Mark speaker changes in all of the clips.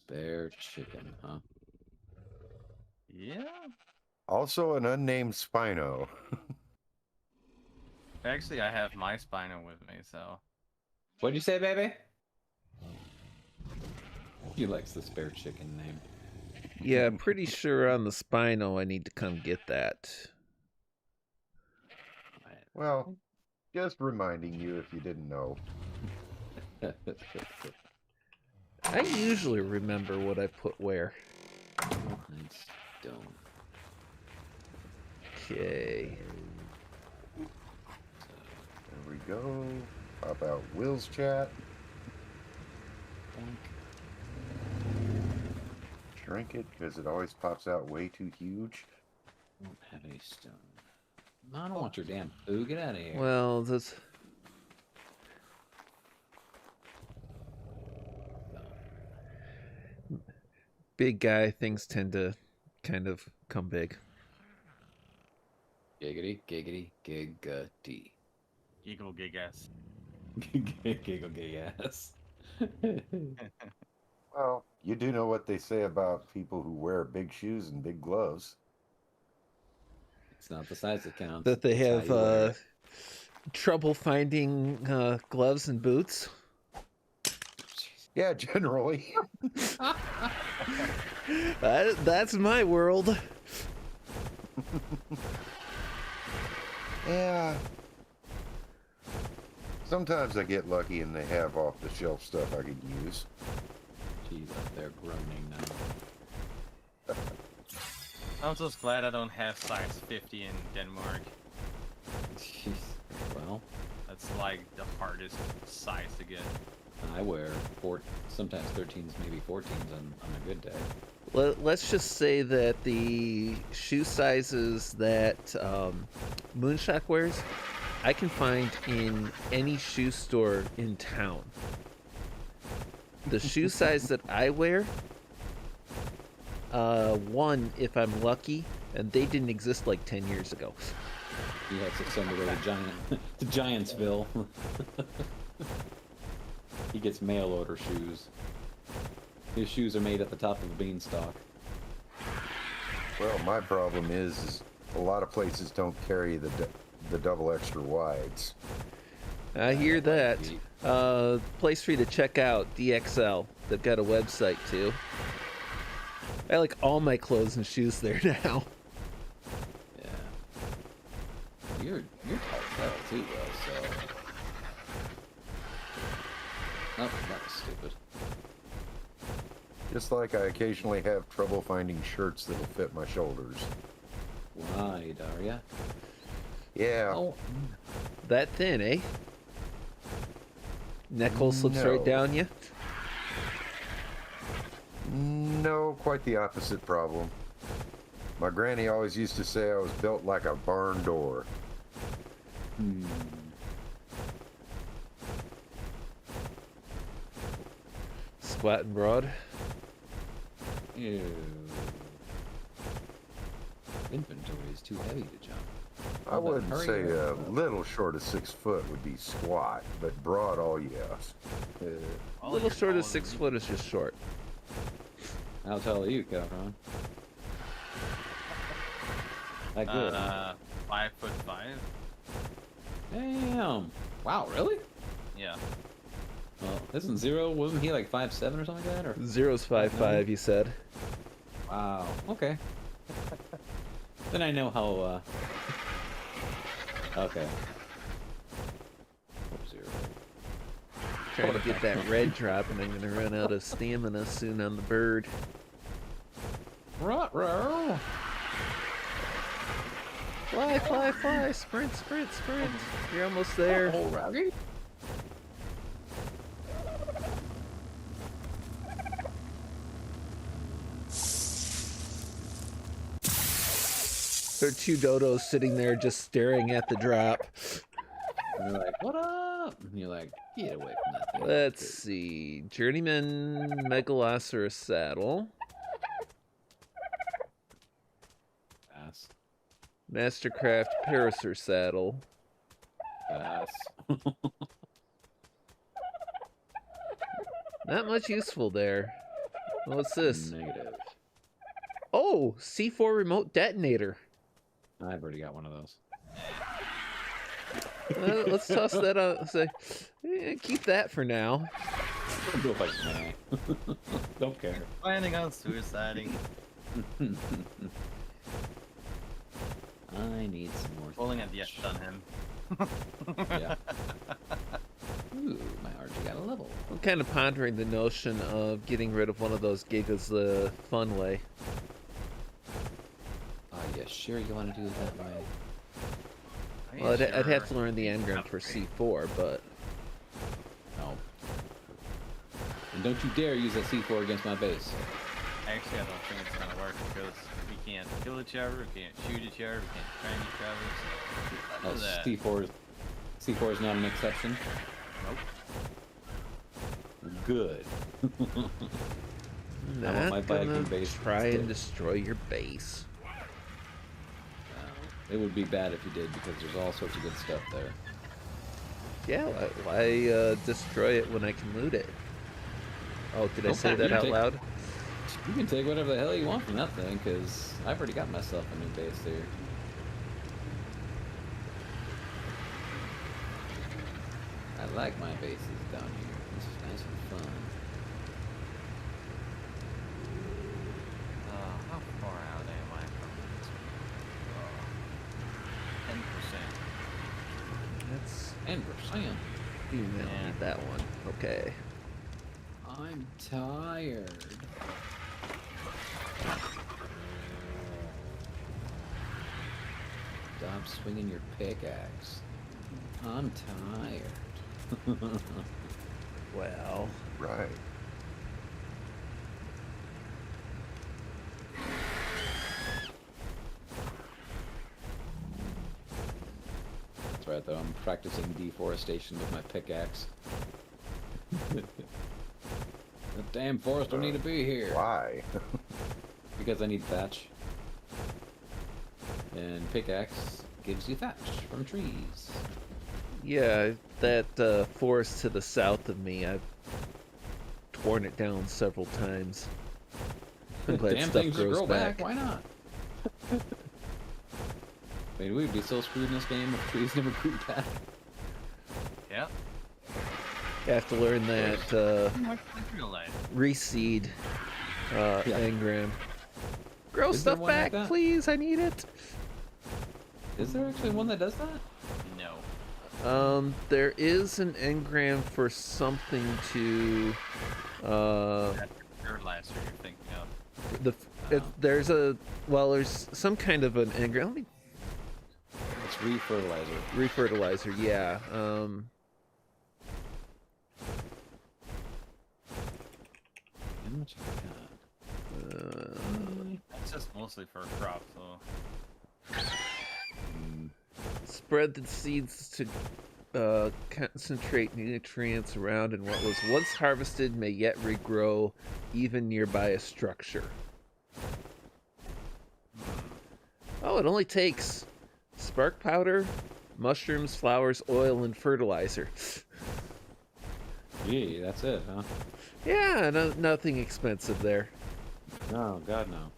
Speaker 1: Spare chicken, huh?
Speaker 2: Yeah.
Speaker 3: Also an unnamed Spino.
Speaker 2: Actually, I have my Spino with me, so.
Speaker 1: What'd you say, baby? He likes the spare chicken name.
Speaker 4: Yeah, pretty sure on the Spino I need to come get that.
Speaker 3: Well, just reminding you if you didn't know.
Speaker 4: I usually remember what I put where.
Speaker 1: Nice stone.
Speaker 4: Okay.
Speaker 3: There we go. Pop out Will's chat. Shrink it because it always pops out way too huge.
Speaker 1: I don't have any stone. No, I don't want your damn food. Get out of here.
Speaker 4: Well, this. Big guy things tend to kind of come big.
Speaker 1: Giggity, giggity, giggity.
Speaker 2: Giggle gig ass.
Speaker 1: Giggle gig ass.
Speaker 3: Well, you do know what they say about people who wear big shoes and big gloves.
Speaker 1: It's not the size that counts.
Speaker 4: That they
Speaker 1: it's how
Speaker 4: have
Speaker 1: you wear it.
Speaker 4: trouble finding gloves and boots.
Speaker 3: Yeah, generally.
Speaker 4: That's my world.
Speaker 3: Yeah. Sometimes I get lucky and they have off-the-shelf stuff I could use.
Speaker 1: Jeez, they're groaning now.
Speaker 2: I'm just glad I don't have size 50 in Denmark.
Speaker 1: Jeez. Well,
Speaker 2: That's like the hardest size to get.
Speaker 1: I wear sometimes 13s, maybe 14s on a good day.
Speaker 4: Let's just say that the shoe sizes that Moonshock wears, I can find in any shoe store in town. The shoe size that I wear, one, if I'm lucky, and they didn't exist like 10 years ago.
Speaker 1: He has to send it to to Giantsville. He gets mail order shoes. His shoes are made at the top of a beanstalk.
Speaker 3: Well, my problem is a lot of places don't carry the double extra wides.
Speaker 4: I hear that. Place for you to check out, DXL. They've got a website too. I like all my clothes and shoes there now.
Speaker 1: Yeah. You're tall as hell too, though. So. Oh, that was stupid.
Speaker 3: Just like I occasionally have trouble finding shirts that'll fit my shoulders.
Speaker 1: Wide, are ya?
Speaker 3: Yeah.
Speaker 1: Oh.
Speaker 4: That thin, eh? Neck hole slips right
Speaker 3: No.
Speaker 4: down you.
Speaker 3: No, quite the opposite problem. My granny always used to say I was built like a barn door.
Speaker 4: Squat and broad.
Speaker 1: Ew. Inventory is too heavy to jump.
Speaker 3: I wouldn't
Speaker 1: hurry
Speaker 3: say a
Speaker 1: up.
Speaker 3: little short of 6 foot would be squat, but broad, oh yes.
Speaker 4: A little short of 6 foot is just short.
Speaker 1: How tall are you, Calhoun? That good.
Speaker 2: 5'5".
Speaker 1: Damn. Wow, really?
Speaker 2: Yeah.
Speaker 1: Well, isn't Zero, wasn't he like 5'7" or something like that? Or
Speaker 4: Zero's 5'5", you said.
Speaker 1: wow. Okay. Then I know how. Okay. Oh, Zero.
Speaker 4: Trying to get that red drop, and I'm gonna run out of stamina soon on the bird.
Speaker 1: Ruh-roh.
Speaker 4: Fly, fly, fly! Sprint, sprint, sprint! You're almost there.
Speaker 1: Oh, Rowdy.
Speaker 4: There are two dodos sitting there just staring at the drop.
Speaker 1: And they're like, what up? And you're like, get away from that thing.
Speaker 4: Let's see. Journeyman Megaloceros saddle.
Speaker 1: Pass.
Speaker 4: Mastercraft Parasaur saddle.
Speaker 1: Pass.
Speaker 4: Not much useful there. What's this?
Speaker 1: Negative.
Speaker 4: Oh, C4 remote detonator.
Speaker 1: I've already got one of those.
Speaker 4: Let's toss that out. Say, keep that for now.
Speaker 1: I'll do it like nah. Don't care.
Speaker 2: Planning on suiciding.
Speaker 1: I need some more.
Speaker 2: Rolling a
Speaker 1: thatch.
Speaker 2: yes on him.
Speaker 1: Yeah. Ooh, my RG got a level.
Speaker 4: I'm kind of pondering the notion of getting rid of one of those gigas the fun way.
Speaker 1: Oh, yeah, sure you want to do it that way.
Speaker 2: Are you
Speaker 4: Well, I'd have to
Speaker 2: sure?
Speaker 4: learn the engram for C4, but
Speaker 1: No. And don't you dare use that C4 against my base.
Speaker 2: Actually, I don't think it's gonna work because we can't kill each other, we can't shoot each other, we can't train each other. So
Speaker 1: Oh,
Speaker 2: do that.
Speaker 1: C4 is not an exception.
Speaker 2: Nope.
Speaker 1: Good.
Speaker 4: not
Speaker 1: my
Speaker 4: gonna
Speaker 1: Viking base
Speaker 4: try and
Speaker 1: instead.
Speaker 4: destroy your base.
Speaker 1: It would be bad if you did because there's all sorts of good stuff there.
Speaker 4: Yeah, why destroy it when I can loot it? Oh, did I say
Speaker 1: Okay,
Speaker 4: that
Speaker 1: you
Speaker 4: out
Speaker 1: take-
Speaker 4: loud?
Speaker 1: You can take whatever the hell you want from that thing because I've already got myself a new base there. I like my bases down here. It's nice and fun.
Speaker 2: How far out am I from this one? 10%.
Speaker 4: That's
Speaker 1: 10%.
Speaker 4: female.
Speaker 2: Yeah.
Speaker 4: Need that one. Okay.
Speaker 1: I'm tired. Stop swinging your pickaxe. I'm tired.
Speaker 4: Well,
Speaker 3: Right.
Speaker 1: That's right, though. I'm practicing deforestation with my pickaxe. That damn forest don't need to be here.
Speaker 3: Why?
Speaker 1: Because I need thatch. And pickaxe gives you thatch from trees.
Speaker 4: yeah, that forest to the south of me, I've torn it down several times. I'm glad
Speaker 1: Damn
Speaker 4: stuff
Speaker 1: things just
Speaker 4: grows
Speaker 1: grow
Speaker 4: back.
Speaker 1: back. Why not? I mean, we'd be so screwed in this game if trees never grew back.
Speaker 2: Yep.
Speaker 4: You have to learn that
Speaker 2: Much like real life.
Speaker 4: reseed engram. Grow
Speaker 1: Is there
Speaker 4: stuff
Speaker 1: one like
Speaker 4: back,
Speaker 1: that?
Speaker 4: please. I need it.
Speaker 1: Is there actually one that does that?
Speaker 2: No.
Speaker 4: There is an engram for something to
Speaker 2: That's the fertilizer you're thinking of.
Speaker 4: there's some kind of an engram. Let me
Speaker 1: It's refertilizer.
Speaker 4: refertilizer. Yeah.
Speaker 1: How much have I got?
Speaker 2: That's just mostly for crops, though.
Speaker 4: Spread the seeds to concentrate nutrients around, and what was once harvested may yet regrow even nearby a structure. Oh, it only takes spark powder, mushrooms, flowers, oil, and fertilizer.
Speaker 1: Gee, that's it, huh?
Speaker 4: Yeah, nothing expensive there.
Speaker 1: No, God, no.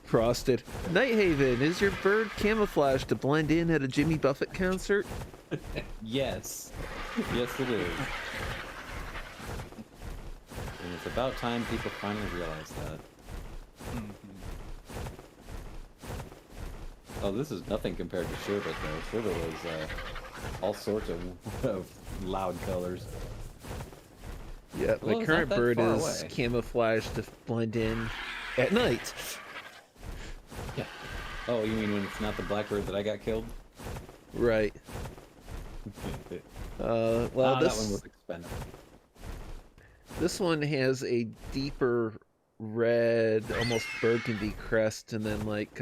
Speaker 4: Frosted. Nighthaven, is your bird camouflaged to blend in at a Jimmy Buffett concert?
Speaker 1: Yes. Yes, it is. And it's about time people finally realize that. Oh, this is nothing compared to Sherbet, though. Sherbet was all sorts of loud colors.
Speaker 4: Yeah,
Speaker 1: Well,
Speaker 4: my
Speaker 1: it's
Speaker 4: current
Speaker 1: not that
Speaker 4: bird
Speaker 1: far
Speaker 4: is
Speaker 1: away.
Speaker 4: camouflaged to blend in at night.
Speaker 1: Yeah. Oh, you mean when it's not the blackbird that I got killed?
Speaker 4: Right. Well,
Speaker 1: that one
Speaker 4: this
Speaker 1: was expensive.
Speaker 4: this one has a deeper red, almost burgundy crest, and then like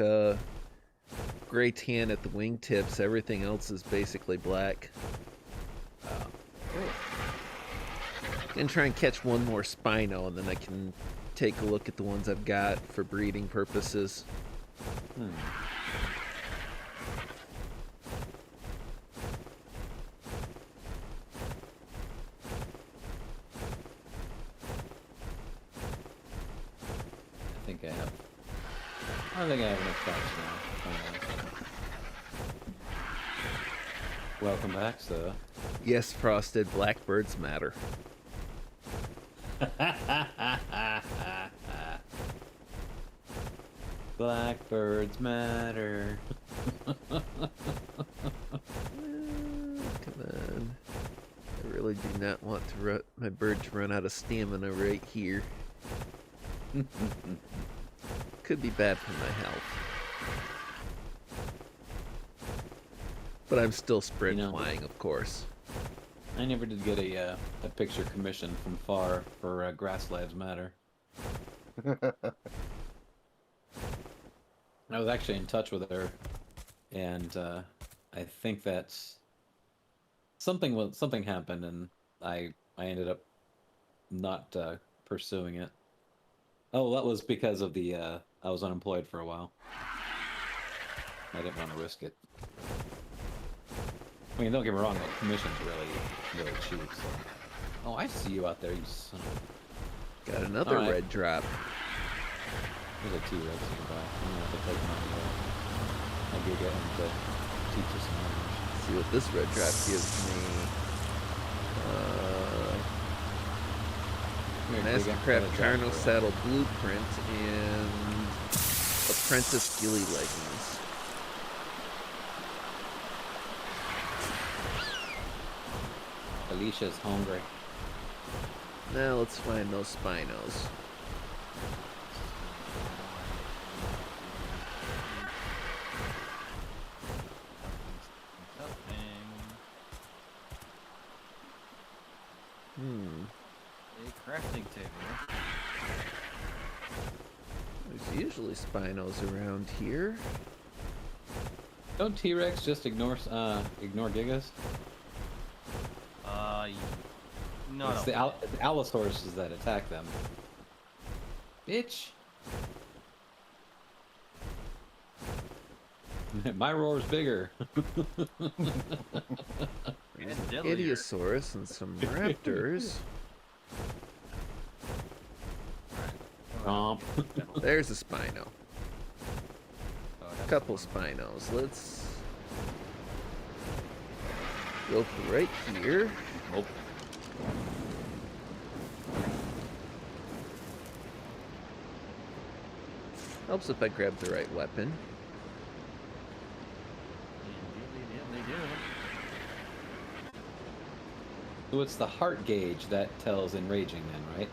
Speaker 4: gray tan at the wingtips. Everything else is basically black. And try and catch one more Spino, and then I can take a look at the ones I've got for breeding purposes.
Speaker 1: I think I have enough facts now. Welcome back, sir.
Speaker 4: Yes, Frosted, blackbirds matter.
Speaker 1: Blackbirds matter.
Speaker 4: Come on. I really do not want to my bird to run out of stamina right here. Could be bad for my health. But I'm still sprint flying, of course.
Speaker 1: I never did get a picture commissioned from far for Grass Lives Matter. I was actually in touch with her, and I think that's something happened, and I ended up not pursuing it. Oh, that was because of the I was unemployed for a while. I didn't want to risk it. I mean, don't get me wrong, the commission's really cheap. So. Oh, I see you out there, you son of
Speaker 4: Got another red drop.
Speaker 1: There's a T-Rex nearby. I'm gonna have to take my Giga and teach us some language.
Speaker 4: See what this red drop gives me. Mastercraft Carno Saddle Blueprint and Apprentice Ghillie Leggings.
Speaker 1: Alicia's hungry.
Speaker 4: Now let's find those Spinos.
Speaker 2: A crafting table.
Speaker 4: There's usually Spinos around here.
Speaker 1: Don't T-Rex just ignore Gigas?
Speaker 2: No.
Speaker 1: It's the Allosaurus that attack them. Bitch! My roar's bigger.
Speaker 4: Idiosaurus and some raptors. There's a Spino. Couple Spinos. Let's go for right here.
Speaker 1: Nope.
Speaker 4: Helps if I grab the right weapon.
Speaker 1: So it's the heart gauge that tells enraging then, right?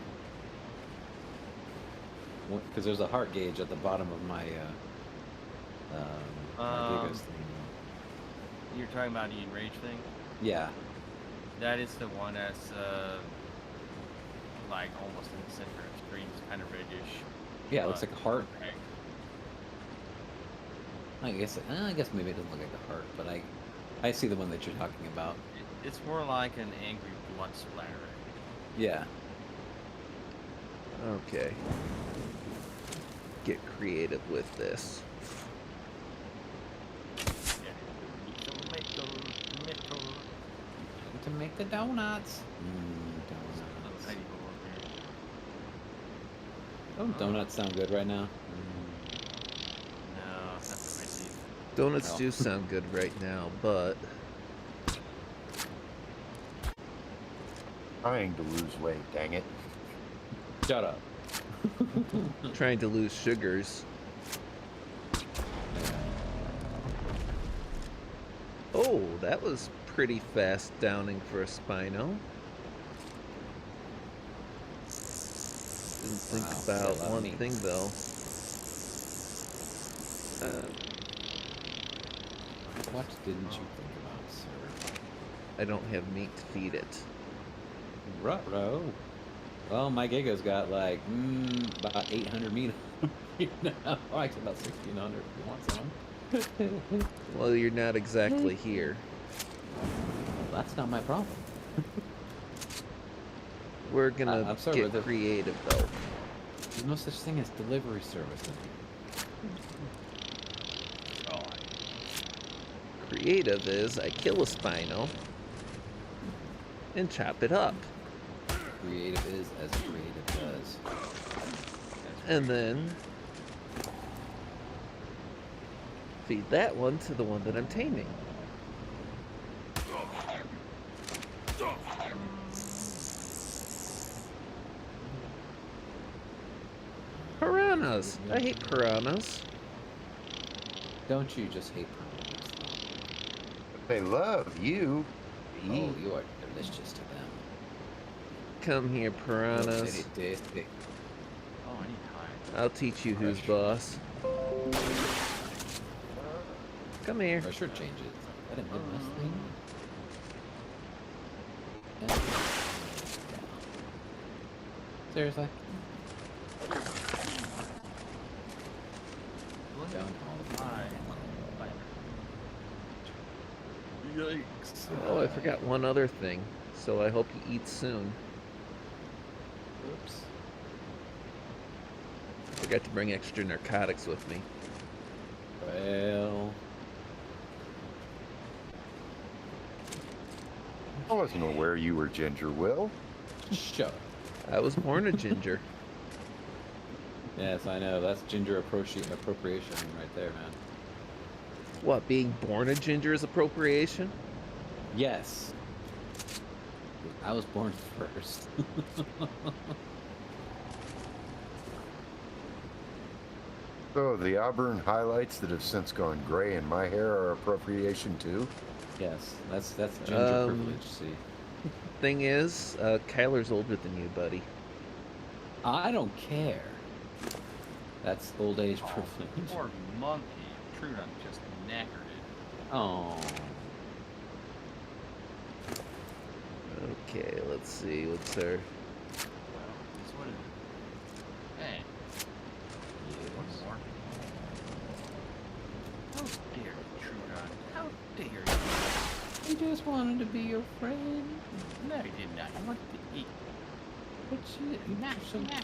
Speaker 1: Because there's a heart gauge at the bottom of my Gigas thing.
Speaker 2: You're talking about the enrage thing?
Speaker 1: Yeah.
Speaker 2: That is the one that's like almost in the center of the screen. It's kind of reddish.
Speaker 1: Yeah, it looks like a heart. I guess maybe it doesn't look like a heart, but I see the one that you're talking about.
Speaker 2: It's more like an angry blood splatter.
Speaker 1: Yeah.
Speaker 4: Okay. Get creative with this.
Speaker 1: To make the donuts. Donuts. Don't donuts sound good right now?
Speaker 2: No, that's what I see.
Speaker 4: Donuts do sound good right now, but
Speaker 3: Trying to lose weight, dang it.
Speaker 1: Shut up.
Speaker 4: trying to lose sugars. Oh, that was pretty fast downing for a Spino. Didn't think about one thing though.
Speaker 1: What didn't you think about, sir?
Speaker 4: I don't have meat to feed it.
Speaker 1: Ruh-roh. Well, my Giga's got like about 800 meat. Now, actually about 1,600 if you want some.
Speaker 4: Well, you're not exactly here.
Speaker 1: Well, that's not my problem.
Speaker 4: We're gonna
Speaker 1: I'm sorry,
Speaker 4: get
Speaker 1: but
Speaker 4: creative though.
Speaker 1: There's no such thing as delivery service.
Speaker 4: Creative is I kill a Spino and chop it up.
Speaker 1: Creative is as creative does.
Speaker 4: And then feed that one to the one that I'm taming. Piranhas! I hate piranhas.
Speaker 1: Don't you just hate piranhas?
Speaker 3: They love you.
Speaker 1: Oh, you are delicious to them.
Speaker 4: Come here, piranhas.
Speaker 1: Very tasty.
Speaker 2: Oh, I need time.
Speaker 4: I'll teach you who's boss. Come here.
Speaker 1: Our shirt changes. Is that a Midwest thing? Yeah. Seriously? Down
Speaker 2: Hi. Yikes.
Speaker 4: Oh, I forgot one other thing. So I hope you eat soon.
Speaker 1: Oops.
Speaker 4: Forgot to bring extra narcotics with me.
Speaker 1: Well,
Speaker 3: I wasn't aware you were Ginger, Will.
Speaker 1: shut up.
Speaker 4: I was born a ginger.
Speaker 1: Yes, I know. That's ginger appropriation right there, man.
Speaker 4: What, being born a ginger is appropriation?
Speaker 1: Yes. I was born first.
Speaker 3: So the auburn highlights that have since gone gray in my hair are appropriation too?
Speaker 1: Yes, that's ginger privilege. See,
Speaker 4: Thing is, Kyler's older than you, buddy.
Speaker 1: I don't care. That's old age privilege.
Speaker 2: Poor monkey. Trudon just knackered it.
Speaker 1: Oh.
Speaker 4: Okay, let's see. What's our...
Speaker 2: Well, that's what it is. Hey. One more. How dare you, Trudon? How dare you?
Speaker 1: He just wanted to be your friend.
Speaker 2: No, he did not. He wanted to eat.
Speaker 1: But
Speaker 2: Now,
Speaker 1: so,
Speaker 2: now.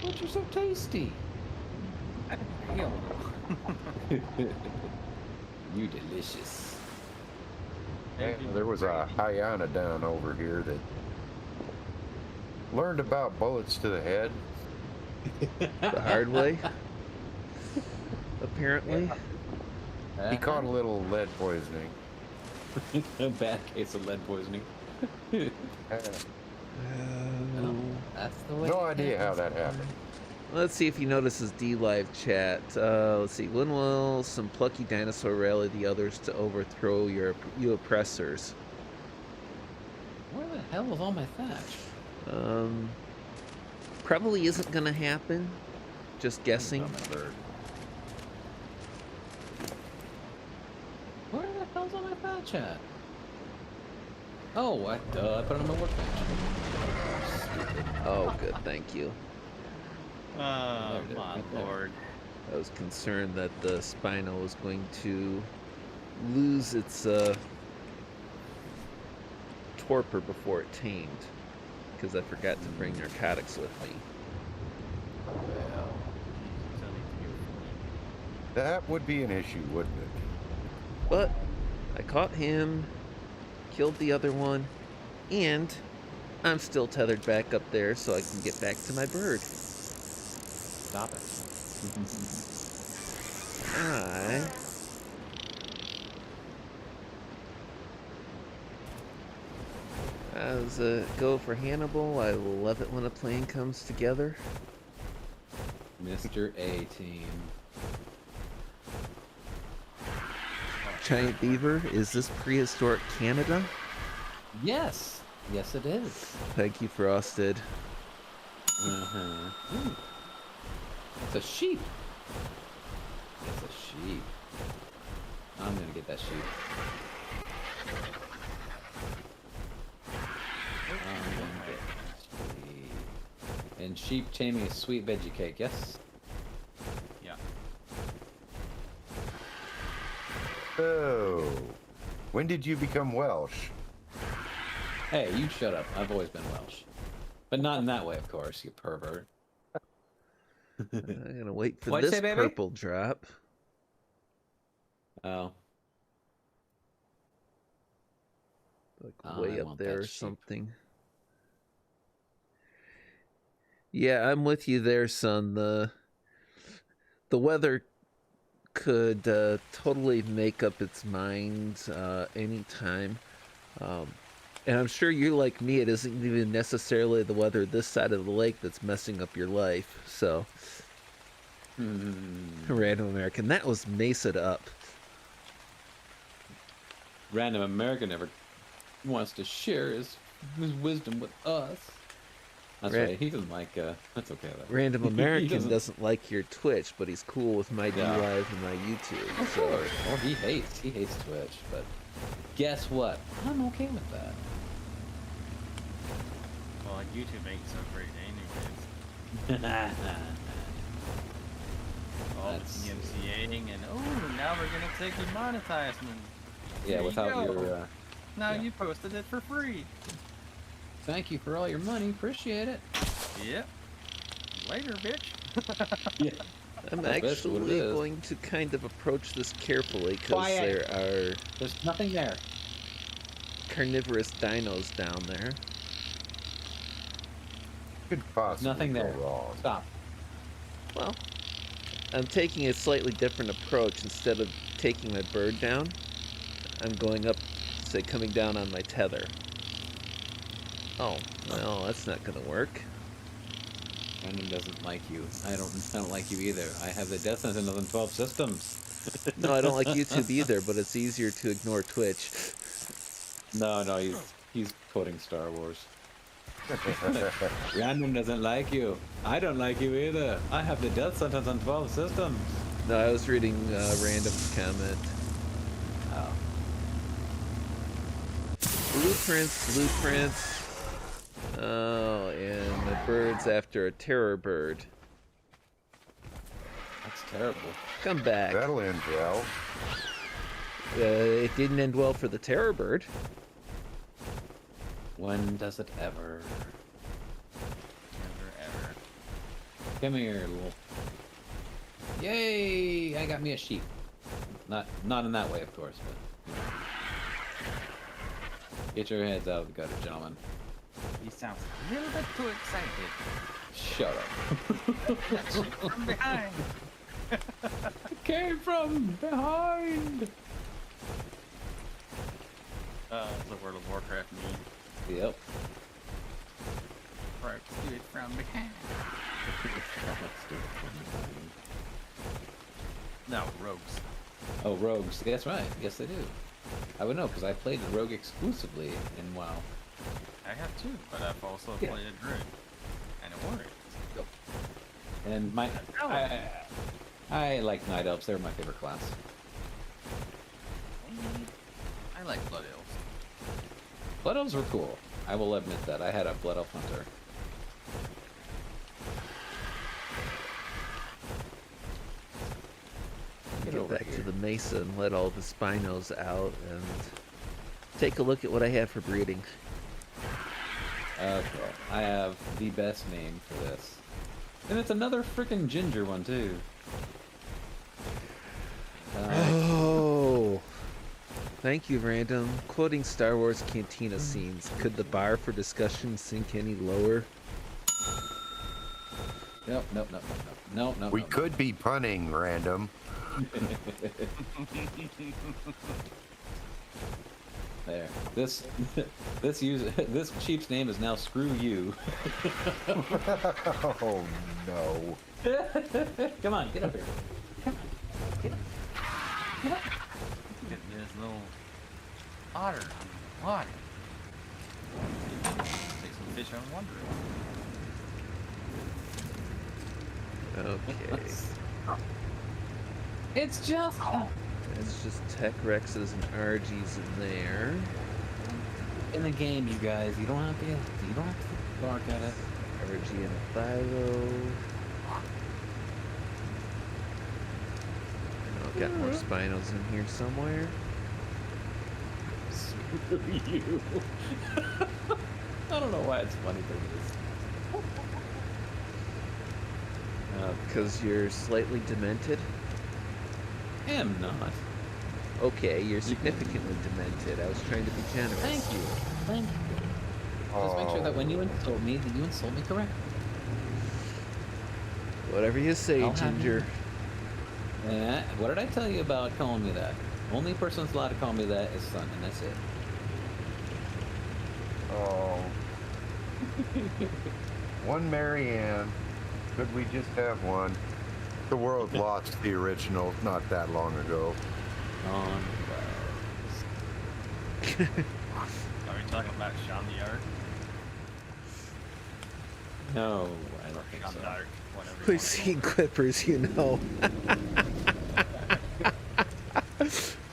Speaker 1: but you're so tasty.
Speaker 2: Hell no.
Speaker 1: You delicious.
Speaker 3: Yeah, there was a hyena down over here that learned about bullets to the head.
Speaker 4: The hard way? Apparently.
Speaker 3: He caught a little lead poisoning.
Speaker 1: A bad case of lead poisoning.
Speaker 3: Uh,
Speaker 1: Well, that's the way.
Speaker 3: No
Speaker 1: it
Speaker 3: idea how
Speaker 1: happens.
Speaker 3: that happened.
Speaker 4: Let's see if he notices D-Live chat. Let's see. When will some plucky dinosaur rally the others to overthrow you oppressors?
Speaker 1: Where the hell is all my thatch?
Speaker 4: Probably isn't gonna happen. Just guessing.
Speaker 1: Oh, my bird. Where the hell's all my thatch at? Oh, I put it on my workbench. Stupid.
Speaker 4: Oh, good. Thank you.
Speaker 2: Oh,
Speaker 1: There it is,
Speaker 2: my
Speaker 1: right there.
Speaker 2: lord.
Speaker 4: I was concerned that the Spino was going to lose its torpor before it tamed, because I forgot to bring narcotics with me.
Speaker 1: Well,
Speaker 3: That would be an issue, wouldn't it?
Speaker 4: But I caught him, killed the other one, and I'm still tethered back up there so I can get back to my bird.
Speaker 1: stop it.
Speaker 4: As a go for Hannibal, I love it when a plane comes together.
Speaker 1: Mr. A-Team.
Speaker 4: Giant beaver, is this prehistoric Canada?
Speaker 1: Yes. Yes, it is.
Speaker 4: Thank you, Frosted.
Speaker 1: Uh-huh. Ooh. It's a sheep. It's a sheep. I'm gonna get that sheep. I'm gonna get that sheep. And sheep taming is sweet veggie cake, yes?
Speaker 2: Yeah.
Speaker 3: So, when did you become Welsh?
Speaker 1: Hey, you shut up. I've always been Welsh. But not in that way, of course, you pervert.
Speaker 4: I'm gonna wait for
Speaker 1: What'd you
Speaker 4: this
Speaker 1: say, baby?
Speaker 4: purple drop.
Speaker 1: Oh.
Speaker 4: Like
Speaker 1: Oh,
Speaker 4: way
Speaker 1: I
Speaker 4: up
Speaker 1: want
Speaker 4: there
Speaker 1: that
Speaker 4: or
Speaker 1: sheep.
Speaker 4: something. Yeah, I'm with you there, son. The weather could totally make up its mind anytime. And I'm sure you're like me, it isn't even necessarily the weather this side of the lake that's messing up your life. So, Random American, that was Mesa'd up.
Speaker 1: Random American never wants to share his wisdom with us. That's right. He doesn't like. That's okay. Though.
Speaker 4: Random American doesn't like your Twitch, but he's cool with my DLive and my YouTube.
Speaker 1: Of course. Well, he hates Twitch, but guess what? I'm okay with that.
Speaker 2: Well, like YouTube ain't so great anyways. All the DMCAing and now we're gonna take your monetizement.
Speaker 1: Yeah, without your.
Speaker 2: Now you posted it for free.
Speaker 1: Thank you for all your money. Appreciate it.
Speaker 2: Yep. Later, bitch.
Speaker 1: Yeah.
Speaker 4: I'm actually going to kind of approach this carefully because
Speaker 1: there's nothing there.
Speaker 4: Carnivorous dinos down there.
Speaker 3: Could possibly
Speaker 1: nothing
Speaker 3: go
Speaker 1: there.
Speaker 3: wrong.
Speaker 1: Stop.
Speaker 4: Well, I'm taking a slightly different approach. Instead of taking my bird down, I'm going up, say, coming down on my tether. Oh, well, that's not gonna work.
Speaker 1: Random doesn't like you. I don't like you either. I have the death sentence on 12 systems.
Speaker 4: No, I don't like YouTube either, but it's easier to ignore Twitch.
Speaker 1: No, he's quoting Star Wars. Random doesn't like you. I don't like you either. I have the death sentence on 12 systems.
Speaker 4: No, I was reading Random's comment.
Speaker 1: Oh.
Speaker 4: Blueprints. Oh, and the bird's after a terror bird.
Speaker 1: That's terrible.
Speaker 4: Come back.
Speaker 3: That'll end well.
Speaker 4: It didn't end well for the terror bird.
Speaker 1: When does it ever?
Speaker 2: Never ever.
Speaker 1: Come here, little. Yay! I got me a sheep. Not in that way, of course, but. Get your heads out of the gutter, gentlemen.
Speaker 2: He sounds a little bit too excited.
Speaker 1: Shut up.
Speaker 2: That's from behind.
Speaker 1: Came from behind.
Speaker 2: It's a World of Warcraft meme.
Speaker 1: Yep.
Speaker 2: Right, do it from behind. No, rogues.
Speaker 1: Oh, rogues. That's right. Yes, they do. I would know because I played rogue exclusively in WoW.
Speaker 2: I have too, but I've also played a druid, and it worked.
Speaker 1: Yep. And I like night elves. They're my favorite class.
Speaker 2: I like blood elves.
Speaker 1: Blood elves were cool. I will admit that. I had a blood elf hunter.
Speaker 4: Get back to the mesa and let all the spinos out and take a look at what I have for breeding.
Speaker 1: Okay, I have the best name for this. And it's another freaking ginger one, too.
Speaker 4: Oh! Thank you, Random. Quoting Star Wars cantina scenes. Could the bar for discussion sink any lower?
Speaker 1: Nope.
Speaker 3: We could be punning, Random.
Speaker 1: There. This sheep's name is now Screw You.
Speaker 3: Oh no.
Speaker 1: Come on, get up here. Come on. Get up.
Speaker 2: Get this little otter on the water. Take some fish on wondering.
Speaker 4: Okay.
Speaker 1: It's just...
Speaker 4: It's just Tech Rexes and RGs in there.
Speaker 1: In the game, you guys, you don't have to bark at it.
Speaker 4: RG and Thyro. I've got more Spinos in here somewhere.
Speaker 1: Screw you. I don't know why it's funny for me.
Speaker 4: Because you're slightly demented?
Speaker 1: I am not.
Speaker 4: Okay, you're significantly demented. I was trying to be generous.
Speaker 1: Thank you. Just make sure that when you insult me, that you insult me correctly.
Speaker 4: Whatever you say,
Speaker 1: I'll have
Speaker 4: Ginger.
Speaker 1: What did I tell you about calling me that? Only person that's allowed to call me that is Sun, and that's it.
Speaker 3: Oh. One Marianne. Could we just have one? The world lost the original not that long ago.
Speaker 1: On
Speaker 2: Are we talking about Sean the Ark?
Speaker 1: No, I don't think
Speaker 2: Sean
Speaker 1: so.
Speaker 2: the Ark, whatever. you
Speaker 4: We've
Speaker 2: wanna
Speaker 4: seen Clippers, you know.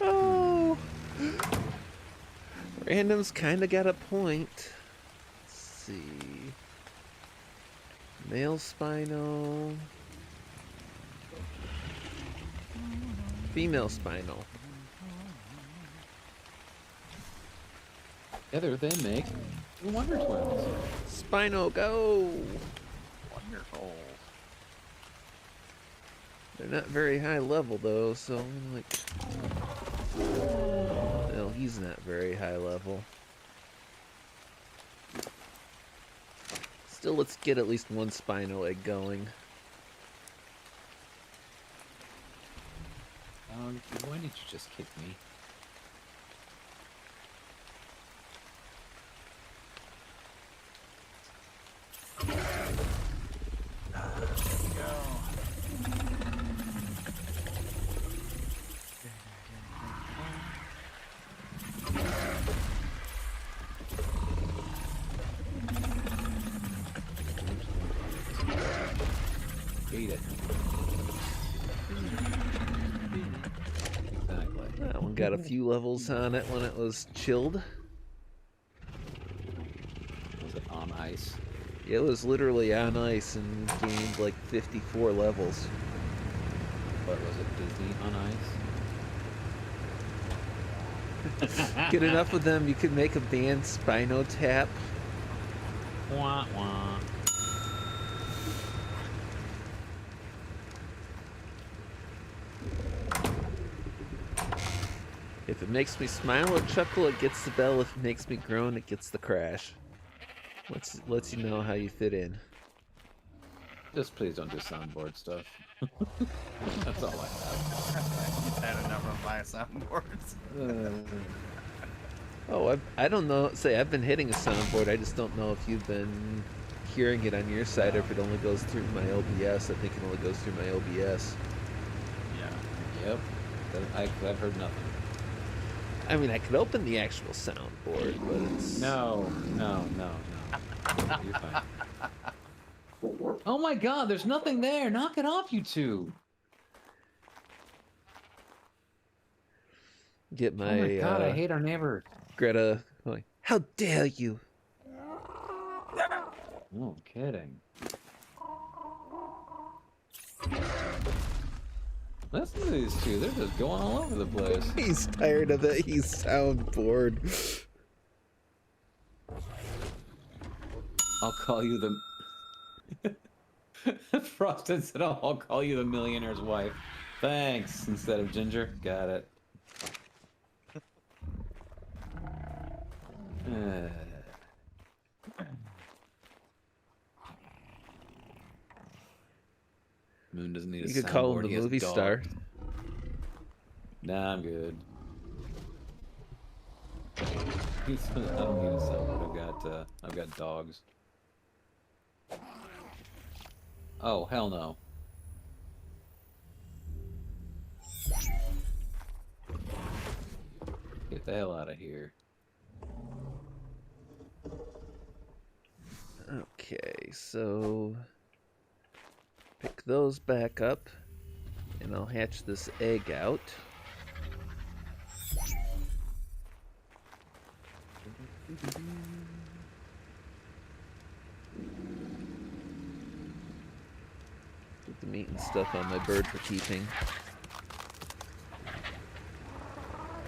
Speaker 4: Oh. Random's kind of got a point. Let's see. Male Spino. Female Spinal.
Speaker 1: Together they make the Wonder Twins.
Speaker 4: Spino, go!
Speaker 2: Wonderful.
Speaker 4: They're not very high level though, so I'm like. Well, he's not very high level. Still, let's get at least one Spino egg going.
Speaker 1: Why did you just kick me? Beat it. Exactly.
Speaker 4: That one got a few levels on it when it was chilled.
Speaker 1: Was it on ice?
Speaker 4: It was literally on ice and gained like 54 levels.
Speaker 1: But was it Disney on ice?
Speaker 4: Get enough of them, you could make a band Spino Tap.
Speaker 1: Wah wah.
Speaker 4: If it makes me smile or chuckle, it gets the bell. If it makes me groan, it gets the crash. Lets you know how you fit in.
Speaker 1: Just please don't do soundboard stuff. That's all I have.
Speaker 2: You've had enough of my soundboards.
Speaker 4: Oh, I don't know. Say, I've been hitting a soundboard. I just don't know if you've been hearing it on your side or if it only goes through my OBS. I think it only goes through my OBS.
Speaker 2: Yeah.
Speaker 1: Yep. I've heard nothing.
Speaker 4: I mean, I could open the actual soundboard, but it's...
Speaker 1: No. You're fine. Oh my god, there's nothing there. Knock it off, you two.
Speaker 4: Get my,
Speaker 1: Oh my god, I hate our neighbor.
Speaker 4: Greta going, how dare you?
Speaker 1: No kidding. Listen to these two. They're just going all over the place.
Speaker 4: He's tired of it. He's soundboard.
Speaker 1: I'll call you the... Frosted said, oh, I'll call you the millionaire's wife. Thanks, instead of Ginger. Got it. Moon doesn't need a
Speaker 4: You could call
Speaker 1: soundboard,
Speaker 4: him
Speaker 1: he
Speaker 4: the
Speaker 1: has
Speaker 4: movie
Speaker 1: dogs.
Speaker 4: star.
Speaker 1: Nah, I'm good. I don't need a soundboard. I've got dogs. Oh, hell no. Get the hell out of here.
Speaker 4: Okay, so pick those back up, and I'll hatch this egg out. Put the meat and stuff on my bird for keeping.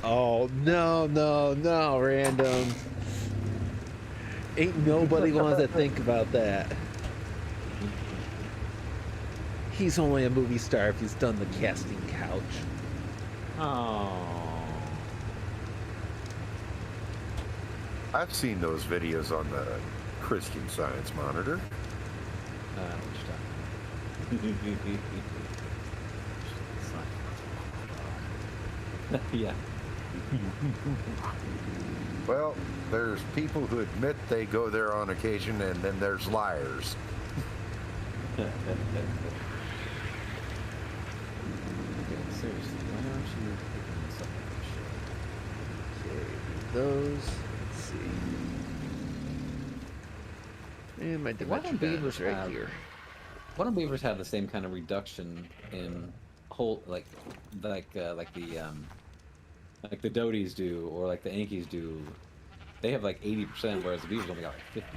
Speaker 4: Oh, no, random. Ain't nobody wants to think about that. He's only a movie star if he's done the casting couch.
Speaker 1: Oh.
Speaker 3: I've seen those videos on the Christian Science Monitor.
Speaker 1: What you talking about? Yeah.
Speaker 3: Well, there's people who admit they go there on occasion, and then there's liars.
Speaker 1: Okay, seriously, why aren't you picking this up like
Speaker 4: Okay, those. Let's see. And my
Speaker 1: this shit? Why
Speaker 4: dimension
Speaker 1: don't
Speaker 4: gun
Speaker 1: beavers
Speaker 4: is right
Speaker 1: have?
Speaker 4: here.
Speaker 1: Why don't beavers have the same kind of reduction in whole like the doties do or like the Yankees do? They have like 80%, whereas the beavers only got like 50.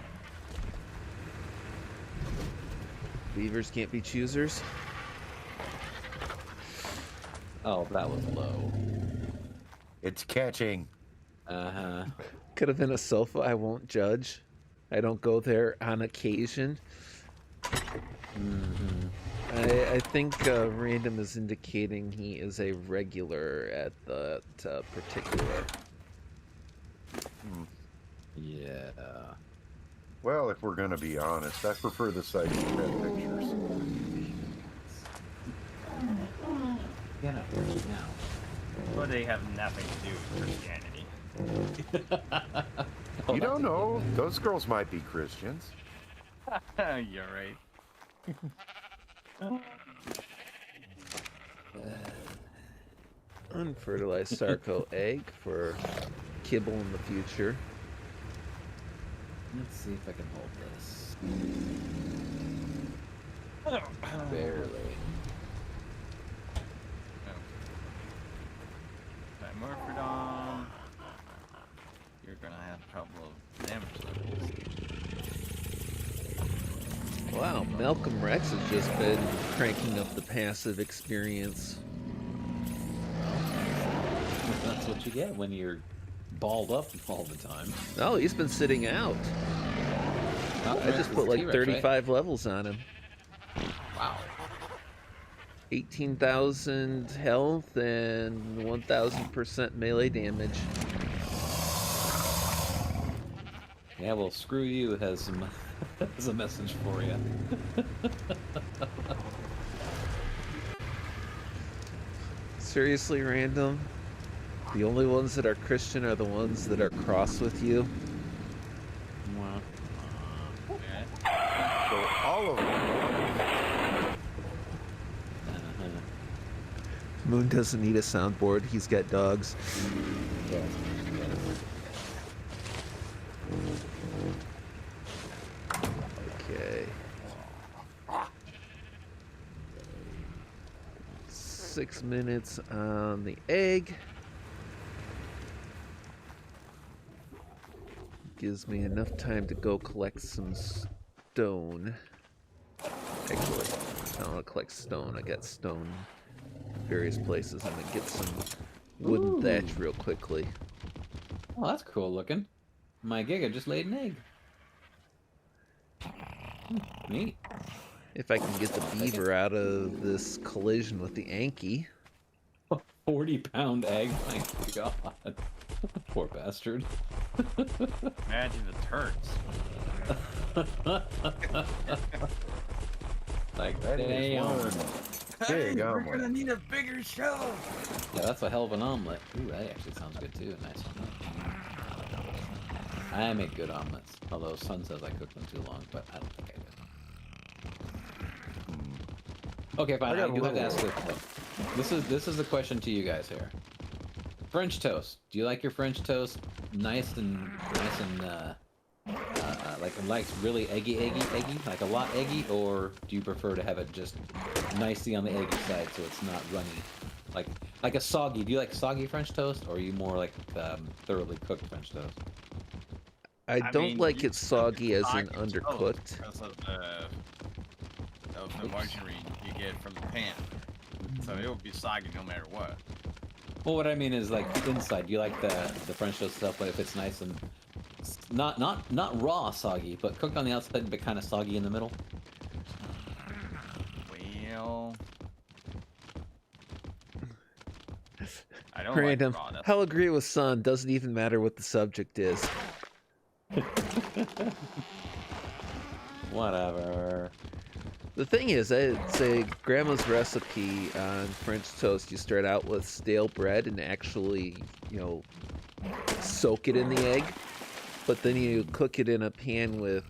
Speaker 4: Beavers can't be choosers.
Speaker 1: Oh, that was low.
Speaker 3: It's catching.
Speaker 1: Uh-huh.
Speaker 4: Could have been a sofa. I won't judge. I don't go there on occasion.
Speaker 1: Mm-hmm.
Speaker 4: I think Random is indicating he is a regular at that particular.
Speaker 1: Yeah.
Speaker 3: Well, if we're going to be honest, I prefer the site with pet pictures.
Speaker 1: Yeah, no, now.
Speaker 2: But they have nothing to do with Christianity.
Speaker 1: Oh,
Speaker 3: You
Speaker 1: that's
Speaker 3: don't
Speaker 1: a
Speaker 3: know.
Speaker 1: given.
Speaker 3: Those girls might be Christians.
Speaker 2: You're right.
Speaker 4: Unfertilized Sarco egg for kibble in the future.
Speaker 1: Let's see if I can hold this.
Speaker 2: Oh.
Speaker 1: Barely.
Speaker 2: Dimorphodon. You're gonna have a couple of damage levels.
Speaker 4: Wow, Malcolm Rex has just been cranking up the passive experience.
Speaker 1: That's what you get when you're balled up all the time.
Speaker 4: Oh, he's been sitting out. I just put like
Speaker 1: T-Rex,
Speaker 4: 35 levels on him.
Speaker 1: Right? Wow.
Speaker 4: 18,000 health and 1,000% melee damage.
Speaker 1: Yeah, well, screw you has some has a message for you.
Speaker 4: Seriously, Random? The only ones that are Christian are the ones that are cross with you?
Speaker 1: Wow.
Speaker 2: Okay.
Speaker 3: So all of them.
Speaker 1: Uh-huh.
Speaker 4: Moon doesn't need a soundboard, he's got dogs.
Speaker 1: Yeah.
Speaker 4: Okay. 6 minutes on the egg. Gives me enough time to go collect some stone. Actually, I don't want to collect stone. I got stone in various places. I'm going to get some wooden
Speaker 1: Ooh.
Speaker 4: thatch real quickly.
Speaker 1: Oh, that's cool looking. My Giga just laid an egg. Neat.
Speaker 4: If I can get the beaver out of this collision with the Anki.
Speaker 1: 40-pound egg. My God. Poor bastard.
Speaker 2: Imagine the turds.
Speaker 1: Like,
Speaker 3: That is
Speaker 1: damn.
Speaker 3: one big omelet.
Speaker 2: need a bigger show.
Speaker 1: Yeah, that's a hell of an omelet. Ooh, that actually sounds good too. Nice one. I make good omelets. Although Sun says I cook them too long, but I don't think I do. Okay, fine.
Speaker 3: I
Speaker 1: I
Speaker 3: got
Speaker 1: do
Speaker 3: a
Speaker 1: have to
Speaker 3: little-
Speaker 1: ask this. This is the question to you guys here. French toast. Do you like your French toast nice and like really eggy, like a lot eggy, or do you prefer to have it just nicely on the eggy side so it's not runny, like a soggy? Do you like soggy French toast, or are you more like thoroughly cooked French toast?
Speaker 4: I don't
Speaker 2: mean,
Speaker 4: like
Speaker 2: you
Speaker 4: it soggy as in
Speaker 2: soggy toast
Speaker 4: undercooked.
Speaker 2: Because of the margarine you get from the pan. So it will be soggy no matter what.
Speaker 1: Well, what I mean is like inside. You like the French toast stuff, but if it's nice and not raw soggy, but cooked on the outside, but kind of soggy in the middle.
Speaker 2: Well, I don't
Speaker 4: Random.
Speaker 2: like raw. That's
Speaker 4: I'll agree with Sun. Doesn't even matter what the subject is.
Speaker 1: Whatever.
Speaker 4: The thing is, I'd say Grandma's recipe on French toast, you start out with stale bread and actually, soak it in the egg, but then you cook it in a pan with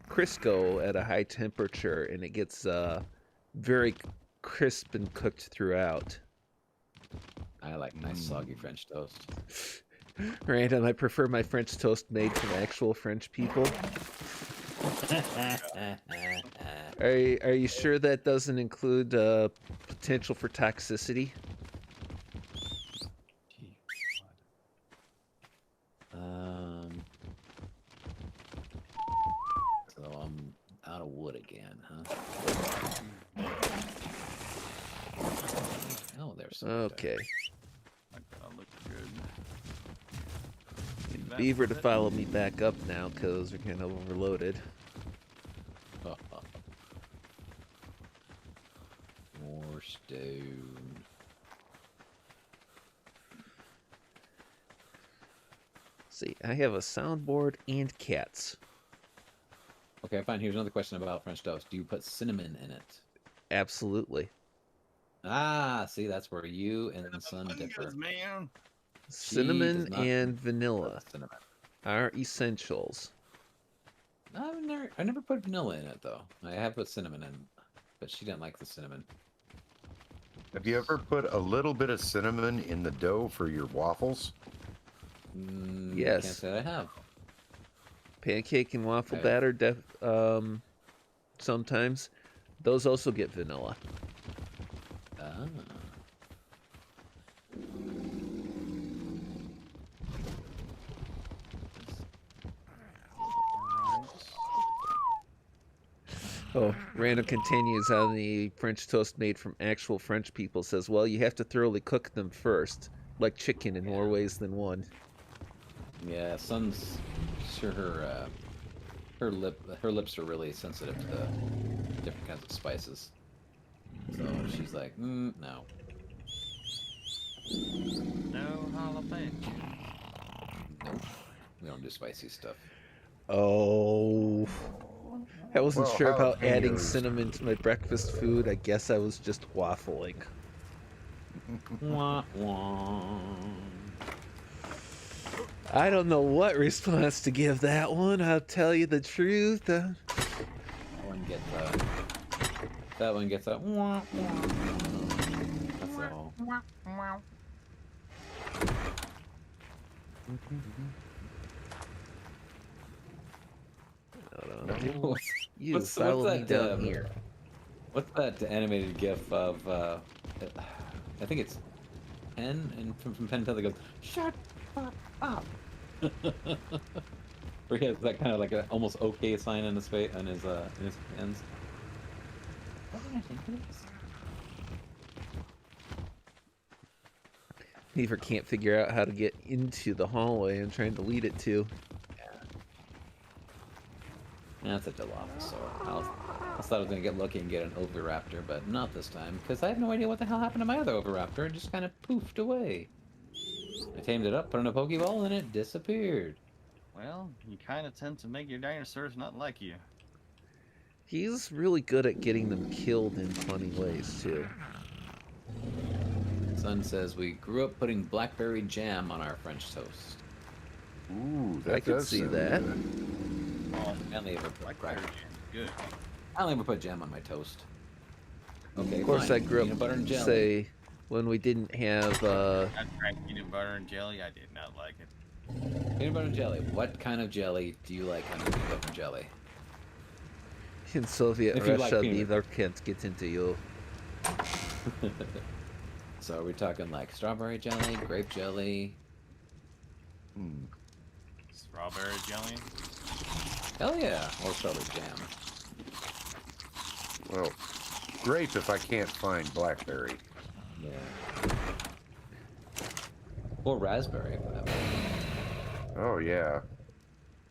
Speaker 4: Crisco at a high temperature, and it gets very crisp and cooked throughout.
Speaker 1: I like nice soggy French toast.
Speaker 4: Random, I prefer my French toast made from actual French people. Are you sure that doesn't include potential for toxicity?
Speaker 1: So I'm out of wood again, huh? Oh, there's some.
Speaker 4: Okay.
Speaker 2: That looks good.
Speaker 4: Need Beaver to follow me back up now because we're kind of overloaded.
Speaker 1: More stone.
Speaker 4: See, I have a soundboard and cats.
Speaker 1: Okay, fine. Here's another question about French toast. Do you put cinnamon in it?
Speaker 4: Absolutely.
Speaker 1: Ah, see, that's where you and the Sun differ.
Speaker 2: Man.
Speaker 4: Cinnamon
Speaker 1: not
Speaker 4: and vanilla
Speaker 1: Cinnamon.
Speaker 4: are essentials.
Speaker 1: I never put vanilla in it though. I have put cinnamon in, but she didn't like the cinnamon.
Speaker 3: Have you ever put a little bit of cinnamon in the dough for your waffles?
Speaker 4: Yes.
Speaker 1: Can't say I have.
Speaker 4: Pancake and waffle batter, sometimes. Those also get vanilla.
Speaker 1: Ah.
Speaker 4: Oh, Random continues on the French toast made from actual French people. Says, well, you have to thoroughly cook them first, like chicken in more ways than one.
Speaker 1: Yeah, Sun's sure her lips are really sensitive to the different kinds of spices. So she's like, no.
Speaker 2: No jalapeno.
Speaker 1: Nope. We don't do spicy stuff.
Speaker 4: Oh. I wasn't
Speaker 3: Well,
Speaker 4: sure about adding
Speaker 3: jalapenos.
Speaker 4: cinnamon to my breakfast food. I guess I was just waffling.
Speaker 1: Wah, wah.
Speaker 4: I don't know what response to give that one. I'll tell you the truth.
Speaker 1: That one gets a wah, wah. That's all.
Speaker 4: No. You
Speaker 1: What's
Speaker 4: follow me
Speaker 1: that,
Speaker 4: down here.
Speaker 1: What's that animated GIF of? I think it's Penn and from Penn and Teller goes, "Shut up." Where he has that kind of like an almost okay sign in his face, in his hands. What did I think it is?
Speaker 4: Beaver can't figure out how to get into the hallway I'm trying to lead it to.
Speaker 1: That's a Dilophosaur. I thought I was gonna get lucky and get an Oviraptor, but not this time, because I have no idea what the hell happened to my other Oviraptor. It just kind of poofed away. I tamed it up, put in a Pokeball, and it disappeared.
Speaker 2: Well, you kind of tend to make your dinosaurs not like you.
Speaker 4: He's really good at getting them killed in funny ways, too.
Speaker 1: Son says we grew up putting blackberry jam on our French toast.
Speaker 3: Ooh, that
Speaker 4: I could
Speaker 3: does
Speaker 4: see
Speaker 3: sound
Speaker 4: that.
Speaker 3: good.
Speaker 1: I only ever put
Speaker 2: Blackberry jam is good.
Speaker 1: I only ever put jam on my toast. Okay,
Speaker 4: Of course,
Speaker 1: fine.
Speaker 4: I grew
Speaker 1: Peanut butter and
Speaker 4: up,
Speaker 1: jelly.
Speaker 4: say, when we didn't have,
Speaker 2: I tried peanut butter and jelly. I did not like it.
Speaker 1: Peanut butter and jelly. What kind of jelly do you like on your peanut butter and jelly?
Speaker 4: in Soviet
Speaker 1: If you like
Speaker 4: Russia,
Speaker 1: peanut-
Speaker 4: neither can't get into you.
Speaker 1: So are we talking like strawberry jelly, grape jelly?
Speaker 2: Strawberry jelly.
Speaker 1: Hell yeah, or strawberry jam.
Speaker 3: Well, grape if I can't find blackberry.
Speaker 1: Yeah. Or raspberry. For that matter.
Speaker 3: Oh yeah,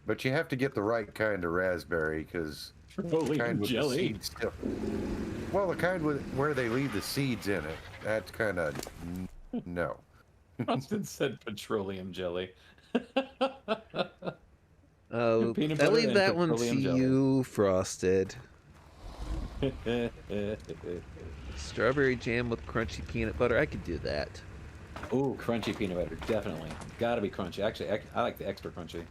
Speaker 3: but you have to get the right kind of raspberry because the kind with the seeds still. Well, the kind with where they leave the seeds in it. That's kind of no.
Speaker 1: Austin said petroleum jelly.
Speaker 4: Oh,
Speaker 1: Peanut
Speaker 4: I
Speaker 1: butter
Speaker 4: leave
Speaker 1: and
Speaker 4: that one to
Speaker 1: petroleum jelly.
Speaker 4: you, Frosted. Strawberry jam with crunchy peanut butter. I could do that.
Speaker 1: Ooh, crunchy peanut butter, definitely. Gotta be crunchy. Actually, I like the extra crunchy.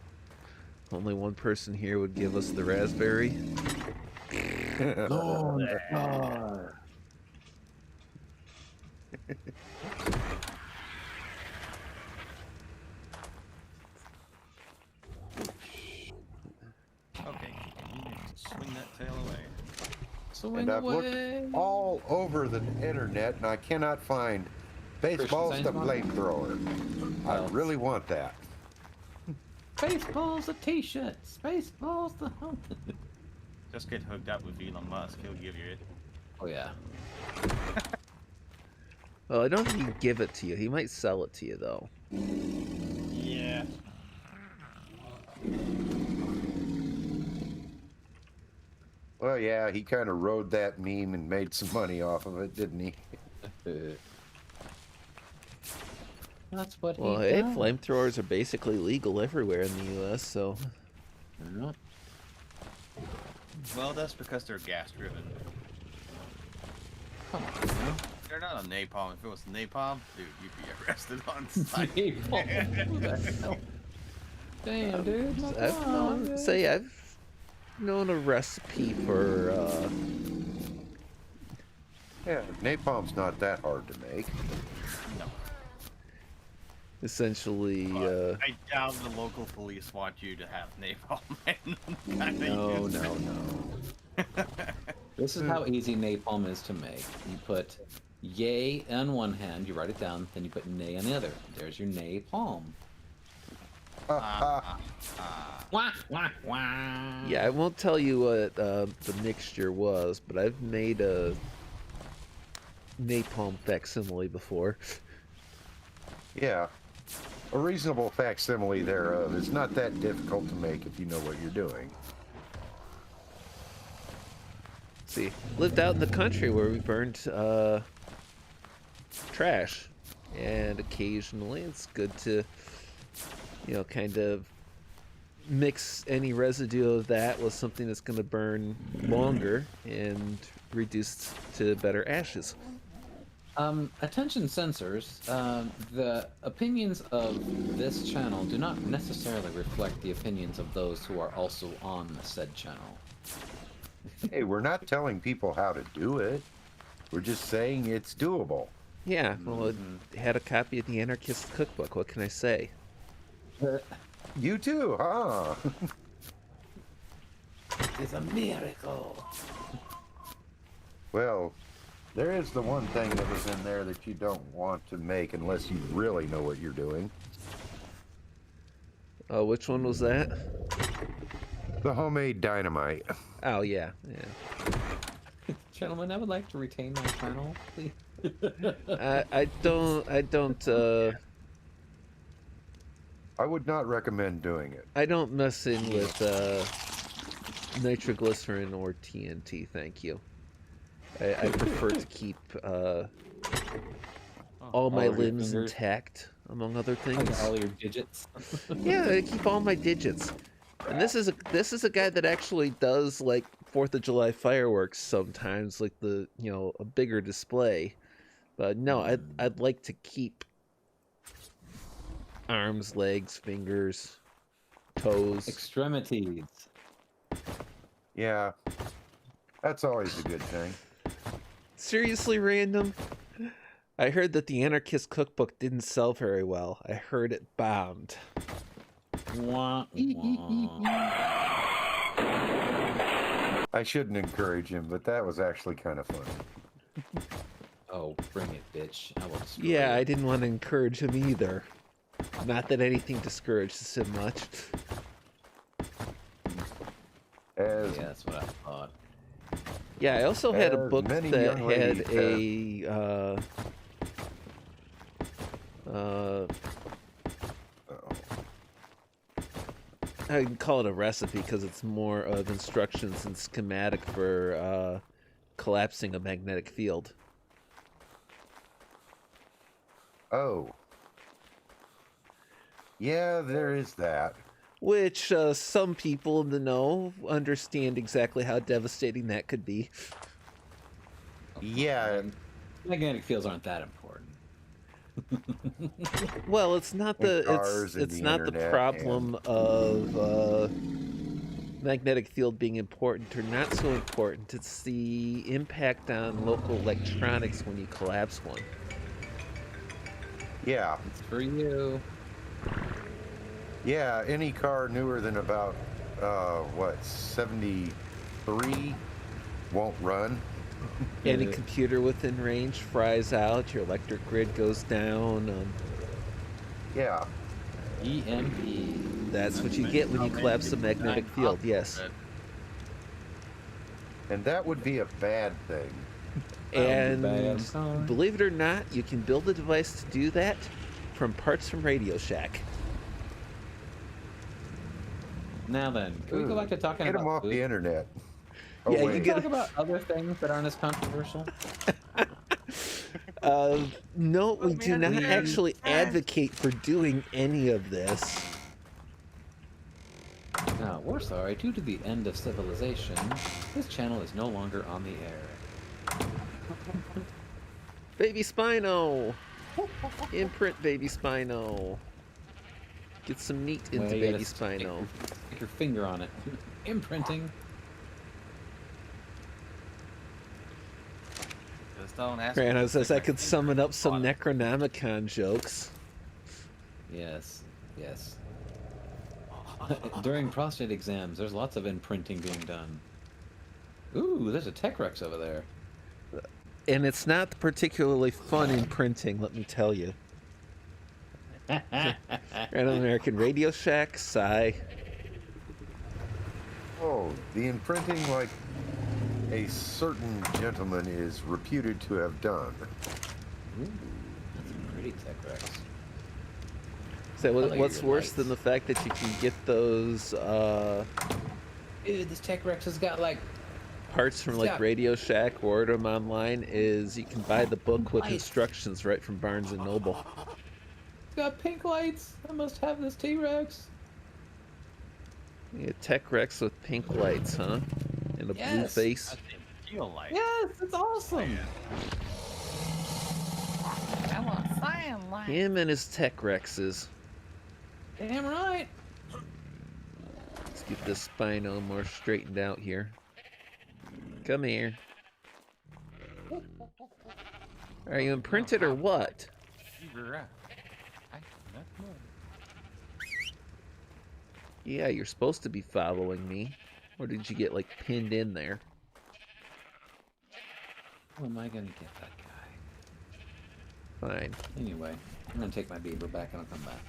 Speaker 4: Only one person here would give us the raspberry.
Speaker 1: Oh, no.
Speaker 2: Okay, you need to swing that tail away.
Speaker 1: Swing
Speaker 3: And I've
Speaker 1: away.
Speaker 3: looked all over the internet, and I cannot find baseball's the
Speaker 1: Christian Science
Speaker 3: flamethrower. I
Speaker 1: Well,
Speaker 3: really want that.
Speaker 1: Spaceballs the t-shirt. Spaceballs the
Speaker 2: Just get hooked up with Elon Musk. He'll give you it.
Speaker 1: Oh yeah.
Speaker 4: Well, I don't think he'd give it to you. He might sell it to you, though.
Speaker 2: Yeah.
Speaker 3: Well, yeah, he kind of rode that meme and made some money off of it, didn't he?
Speaker 1: That's what
Speaker 4: Well,
Speaker 1: he
Speaker 4: hey,
Speaker 1: does.
Speaker 4: flamethrowers are basically legal everywhere in the U.S., so...
Speaker 1: Yeah.
Speaker 2: Well, that's because they're gas driven.
Speaker 1: Come on, now.
Speaker 2: They're not on napalm. If it was napalm, dude, you'd be arrested on site.
Speaker 1: Who the hell? Damn, dude.
Speaker 4: I've known a recipe for,
Speaker 3: Yeah, napalm's not that hard to make.
Speaker 2: No.
Speaker 4: essentially,
Speaker 2: I doubt the local police want you to have napalm.
Speaker 1: No. This is how easy napalm is to make. You put yay on one hand, you write it down, then you put nay on the other. There's your napalm. Wah, wah, wah.
Speaker 4: yeah, I won't tell you what the mixture was, but I've made a napalm facsimile before.
Speaker 3: Yeah, a reasonable facsimile thereof is not that difficult to make if you know what you're doing.
Speaker 4: See, lived out in the country where we burned trash, and occasionally it's good to, kind of mix any residue of that with something that's going to burn longer and reduce to better ashes.
Speaker 1: Attention censors, the opinions of this channel do not necessarily reflect the opinions of those who are also on said channel.
Speaker 3: Hey, we're not telling people how to do it. We're just saying it's doable.
Speaker 4: Yeah, well, it had a copy of the Anarchist Cookbook. What can I say?
Speaker 3: You too, huh?
Speaker 1: It's a miracle.
Speaker 3: Well, there is the one thing that was in there that you don't want to make unless you really know what you're doing.
Speaker 4: Which one was that?
Speaker 3: The homemade dynamite.
Speaker 4: Oh, yeah, yeah.
Speaker 1: Gentlemen, I would like to retain my channel, please.
Speaker 4: I don't,
Speaker 3: I would not recommend doing it.
Speaker 4: I don't mess in with nitroglycerin or TNT, thank you. I prefer to keep all my
Speaker 1: All of your
Speaker 4: limbs
Speaker 1: fingers?
Speaker 4: intact, among other things.
Speaker 1: All your digits.
Speaker 4: Yeah, I keep all my digits. And this is a guy that actually does like 4th of July fireworks sometimes, like a bigger display. But no, I'd like to keep arms, legs, fingers, toes.
Speaker 1: Extremities.
Speaker 3: Yeah, that's always a good thing.
Speaker 4: Seriously, random? I heard that the Anarchist Cookbook didn't sell very well. I heard it bombed.
Speaker 1: Wah, wah.
Speaker 3: I shouldn't encourage him, but that was actually kind of funny.
Speaker 1: Oh, bring it, bitch. I will destroy
Speaker 4: Yeah, I
Speaker 1: it.
Speaker 4: didn't want to encourage him either. Not that anything discourages him much.
Speaker 3: As
Speaker 1: Yeah, that's what I thought.
Speaker 4: Yeah, I also had a
Speaker 3: As
Speaker 4: book
Speaker 3: many
Speaker 4: that
Speaker 3: young
Speaker 4: had
Speaker 3: ladies
Speaker 4: I can call it a recipe because it's more of instructions and schematic for collapsing a magnetic field.
Speaker 3: oh. Yeah, there is that.
Speaker 4: Which some people in the know understand exactly how devastating that could be.
Speaker 3: Yeah,
Speaker 1: Magnetic fields aren't that important.
Speaker 4: Well, it's not
Speaker 3: and
Speaker 4: the
Speaker 3: cars and
Speaker 4: it's
Speaker 3: the
Speaker 4: not the
Speaker 3: internet
Speaker 4: problem of magnetic field being important or not so important. It's the impact on local electronics when you collapse one.
Speaker 3: yeah,
Speaker 1: It's for you.
Speaker 3: yeah. Any car newer than about what 73 won't run.
Speaker 4: Any computer within range fries out. Your electric grid goes down.
Speaker 3: Yeah,
Speaker 1: EMP.
Speaker 4: That's what you get when you collapse the magnetic field. Yes.
Speaker 3: and that would be a bad thing.
Speaker 4: And believe it or not, you can build a device to do that from parts from Radio Shack.
Speaker 1: Now then, can we go back to talking
Speaker 3: Get them
Speaker 1: about
Speaker 3: off
Speaker 1: food?
Speaker 3: the internet. Oh,
Speaker 4: Yeah, you
Speaker 3: wait.
Speaker 4: get-
Speaker 1: Talk about other things that aren't as controversial.
Speaker 4: No, we do not
Speaker 2: man.
Speaker 4: actually advocate for doing any of this.
Speaker 1: Now, we're sorry, due to the end of civilization, this channel is no longer on the air.
Speaker 4: Baby Spino! Imprint Baby Spino. Get some meat into
Speaker 1: Well, you
Speaker 4: Baby
Speaker 1: gotta stick
Speaker 4: Spino.
Speaker 1: Stick your finger on it. Imprinting.
Speaker 2: Just don't ask.
Speaker 4: Grano says I could summon up some Necronomicon jokes.
Speaker 1: Yes, yes. During prostate exams, there's lots of imprinting being done. Ooh, there's a Tech Rex over there.
Speaker 4: And it's not particularly fun imprinting, let me tell you. Random American Radio Shack, sigh.
Speaker 3: Oh, the imprinting like a certain gentleman is reputed to have done.
Speaker 1: Ooh, that's a pretty Tech Rex.
Speaker 4: So
Speaker 1: like
Speaker 4: what's
Speaker 1: your
Speaker 4: worse
Speaker 1: lights.
Speaker 4: than the fact that you can get those
Speaker 1: Dude, this Tech Rex has got like
Speaker 4: parts from like
Speaker 1: Yeah.
Speaker 4: Radio Shack or order them online is you can buy the book with
Speaker 1: Lights.
Speaker 4: instructions right from Barnes & Noble.
Speaker 1: it's got pink lights. I must have this T-Rex.
Speaker 4: Yeah, Tech Rex with pink lights, huh? And a blue
Speaker 1: Yes.
Speaker 4: face.
Speaker 2: That's a feel like.
Speaker 1: Yes, it's awesome.
Speaker 2: I want cyan light.
Speaker 4: Him and his Tech Rexes.
Speaker 1: Damn right.
Speaker 4: Let's get this Spino more straightened out here. Come here. Are you imprinted or what? Yeah, you're supposed to be following me. Or did you get like pinned in there?
Speaker 1: How am I gonna get that guy?
Speaker 4: Fine.
Speaker 1: Anyway, I'm gonna take my beaver back and I'll come back.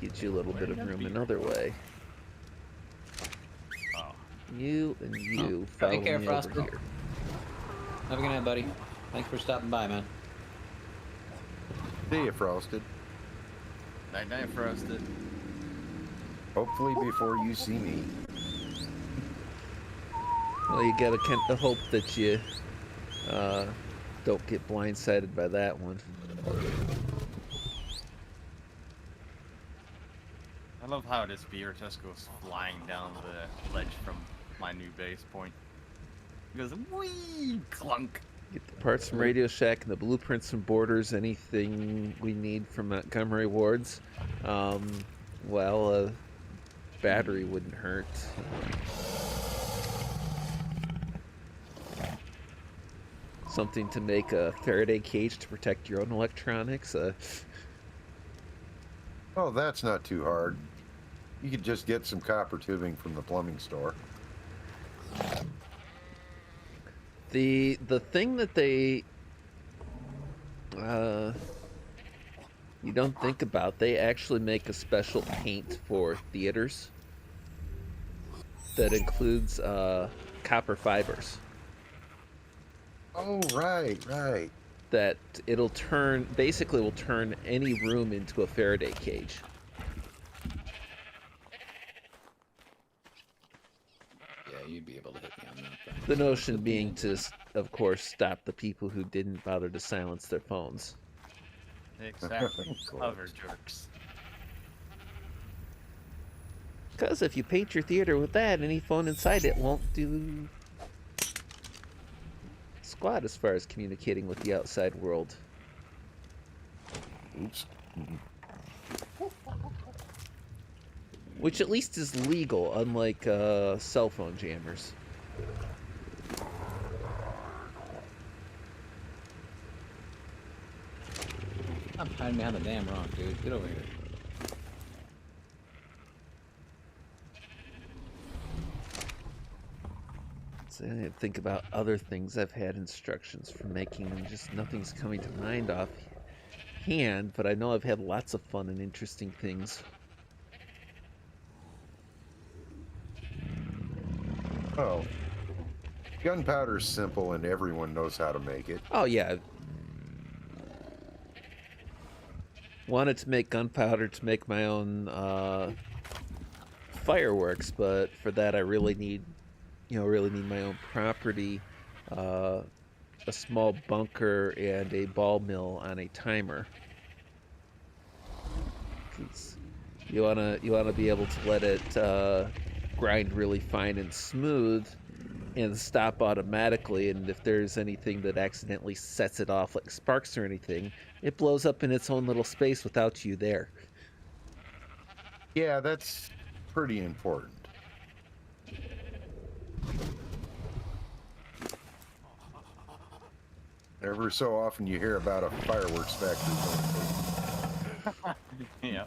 Speaker 4: Get you a little bit of room another way.
Speaker 2: Oh.
Speaker 4: You and you
Speaker 1: Take
Speaker 4: follow
Speaker 1: care,
Speaker 4: me
Speaker 1: Frosty.
Speaker 4: over here.
Speaker 1: Have a good night, buddy. Thanks for stopping by, man.
Speaker 3: See you, Frosted.
Speaker 2: Night night, Frosted.
Speaker 3: Hopefully before you see me.
Speaker 4: Well, you gotta kind of hope that you don't get blindsided by that one.
Speaker 2: I love how this beaver just goes flying down the ledge from my new base point. It goes wee clunk.
Speaker 4: Get the parts from Radio Shack and the blueprints from Borders, anything we need from Montgomery Wards. Well, a battery wouldn't hurt. Something to make a Faraday cage to protect your own electronics.
Speaker 3: Oh, that's not too hard. You could just get some copper tubing from the plumbing store.
Speaker 4: The thing that they you don't think about, they actually make a special paint for theaters that includes copper fibers
Speaker 3: Oh, right, right.
Speaker 4: that it'll turn, basically will turn any room into a Faraday cage.
Speaker 1: Yeah, you'd be able to hit me on that thing.
Speaker 4: The notion being to, of course, stop the people who didn't bother to silence their phones.
Speaker 2: Exactly.
Speaker 3: Of course.
Speaker 2: Cover jerks.
Speaker 4: Because if you paint your theater with that, any phone inside it won't do squat as far as communicating with the outside world.
Speaker 3: Oops.
Speaker 4: Which at least is legal, unlike cell phone jammers.
Speaker 1: I'm hiding behind the damn rock, dude. Get over here.
Speaker 4: So I didn't think about other things I've had instructions for making, and just nothing's coming to mind offhand, but I know I've had lots of fun and interesting things.
Speaker 3: Oh. Gunpowder's simple and everyone knows how to make it.
Speaker 4: Oh yeah. Wanted to make gunpowder to make my own fireworks, but for that I really need my own property, a small bunker, and a ball mill on a timer. 'Cause you wanna be able to let it grind really fine and smooth, and stop automatically. And if there's anything that accidentally sets it off, like sparks or anything, it blows up in its own little space without you there.
Speaker 3: Yeah, that's pretty important. Ever so often you hear about a fireworks factory.
Speaker 2: Yeah.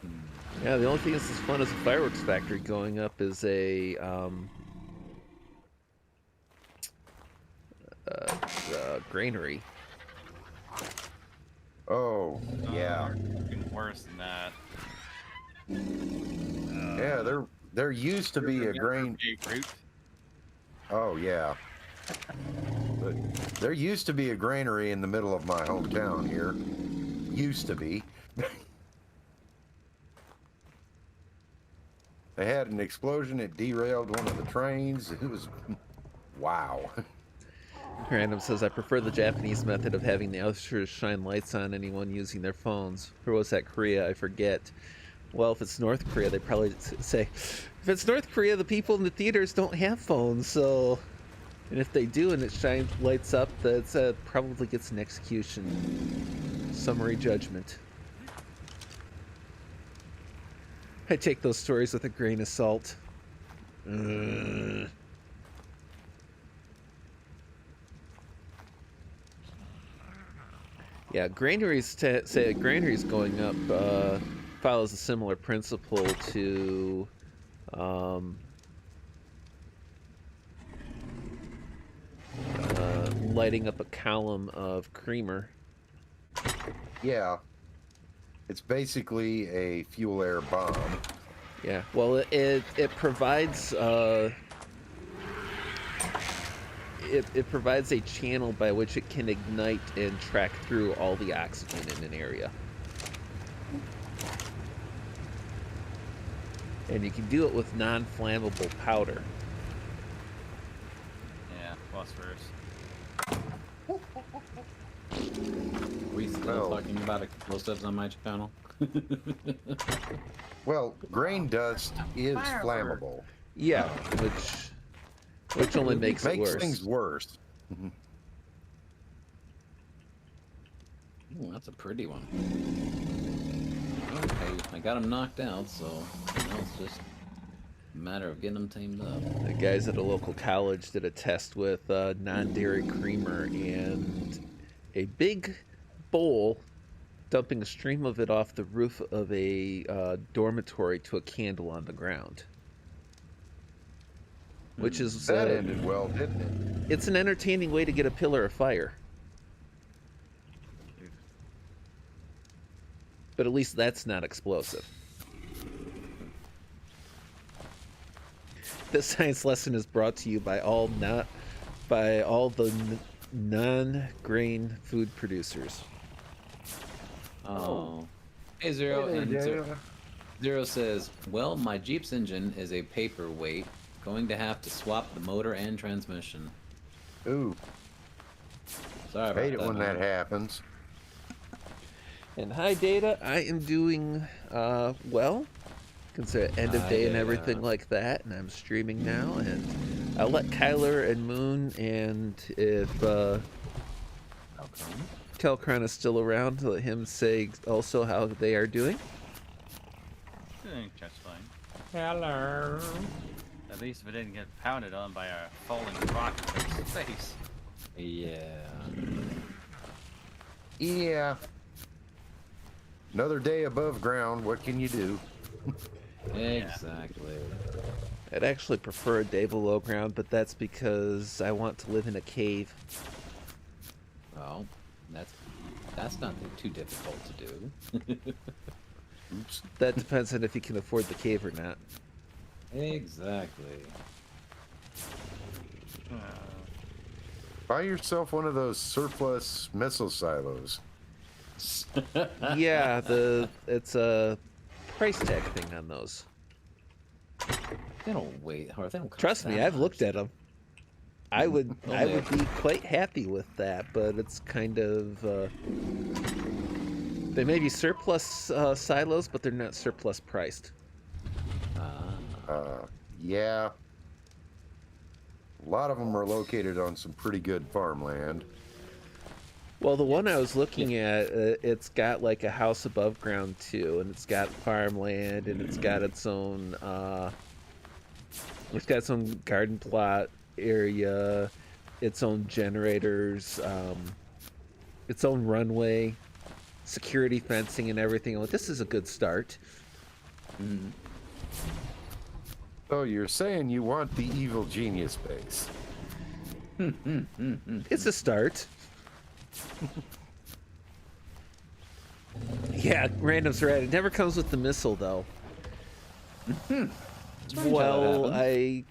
Speaker 4: Yeah, the only thing that's as fun as a fireworks factory going up is a granary.
Speaker 3: Oh, yeah.
Speaker 2: Even worse than that.
Speaker 3: Yeah, there used to be a grain.
Speaker 2: Fruit.
Speaker 3: Oh, yeah. But there used to be a granary in the middle of my hometown here. Used to be. They had an explosion. It derailed one of the trains. It was... Wow.
Speaker 4: Random says, I prefer the Japanese method of having the ushers shine lights on anyone using their phones. Or was that Korea? I forget. Well, if it's North Korea, they probably say, if it's North Korea, the people in the theaters don't have phones, so... And if they do and it shines lights up, that probably gets an execution. Summary judgment. I take those stories with a grain of salt. Yeah, granaries say granaries going up follows a similar principle to lighting up a column of creamer.
Speaker 3: Yeah. It's basically a fuel air bomb.
Speaker 4: Yeah, well, it provides it provides a channel by which it can ignite and track through all the oxygen in an area. And you can do it with non-flammable powder.
Speaker 2: Yeah, phosphorus.
Speaker 1: We still talking about explosives on my channel?
Speaker 3: Well, grain dust is flammable.
Speaker 4: Yeah, which only makes it worse.
Speaker 3: Things worse.
Speaker 1: Ooh, that's a pretty one. Okay, I got him knocked out, so now it's just a matter of getting him tamed up.
Speaker 4: The guys at a local college did a test with non-dairy creamer and a big bowl, dumping a stream of it off the roof of a dormitory to a candle on the ground. Which is
Speaker 3: that ended well, didn't it?
Speaker 4: It's an entertaining way to get a pillar of fire. But at least that's not explosive. This science lesson is brought to you by all the non-grain food producers.
Speaker 1: Oh. Hey, Zero.
Speaker 3: Hey,
Speaker 1: And
Speaker 3: Dana.
Speaker 1: Zero says, well, my Jeep's engine is a paperweight. Going to have to swap the motor and transmission.
Speaker 3: Ooh,
Speaker 1: Sorry about
Speaker 3: hate it
Speaker 1: that.
Speaker 3: when
Speaker 1: man.
Speaker 3: that happens.
Speaker 4: And hi, Data. I am doing well. consider end of day and everything like that, and I'm streaming now, and I'll let Kyler and Moon, and if Kelkron is still around, let him say also how they are doing.
Speaker 2: Doing just fine.
Speaker 1: Hello.
Speaker 2: At least if it didn't get pounded on by a falling rocket in space.
Speaker 1: Yeah.
Speaker 3: Yeah. Another day above ground. What can you do?
Speaker 1: Exactly.
Speaker 4: I'd actually prefer a day below ground, but that's because I want to live in a cave.
Speaker 1: Well, that's not too difficult to do.
Speaker 3: Oops.
Speaker 4: That depends on if you can afford the cave or not.
Speaker 1: Exactly.
Speaker 3: Buy yourself one of those surplus missile silos.
Speaker 4: Yeah, it's a price tag thing on those.
Speaker 1: They don't wait hard. They don't cost
Speaker 4: Trust me,
Speaker 1: that
Speaker 4: I've looked
Speaker 1: much.
Speaker 4: at them. I would
Speaker 1: Only
Speaker 4: be quite happy with that, but it's kind of they may be surplus silos, but they're not surplus priced.
Speaker 3: Yeah. A lot of them are located on some pretty good farmland.
Speaker 4: Well, the one I was looking at, it's got like a house above ground too, and it's got farmland, and it's got its own garden plot area, its own generators, its own runway, security fencing, and everything. Well, this is a good start.
Speaker 1: Mm.
Speaker 3: So you're saying you want the evil genius base?
Speaker 4: It's a start. Yeah, random's right. It never comes with the missile, though.
Speaker 1: Strange how that
Speaker 4: Well,
Speaker 1: happens.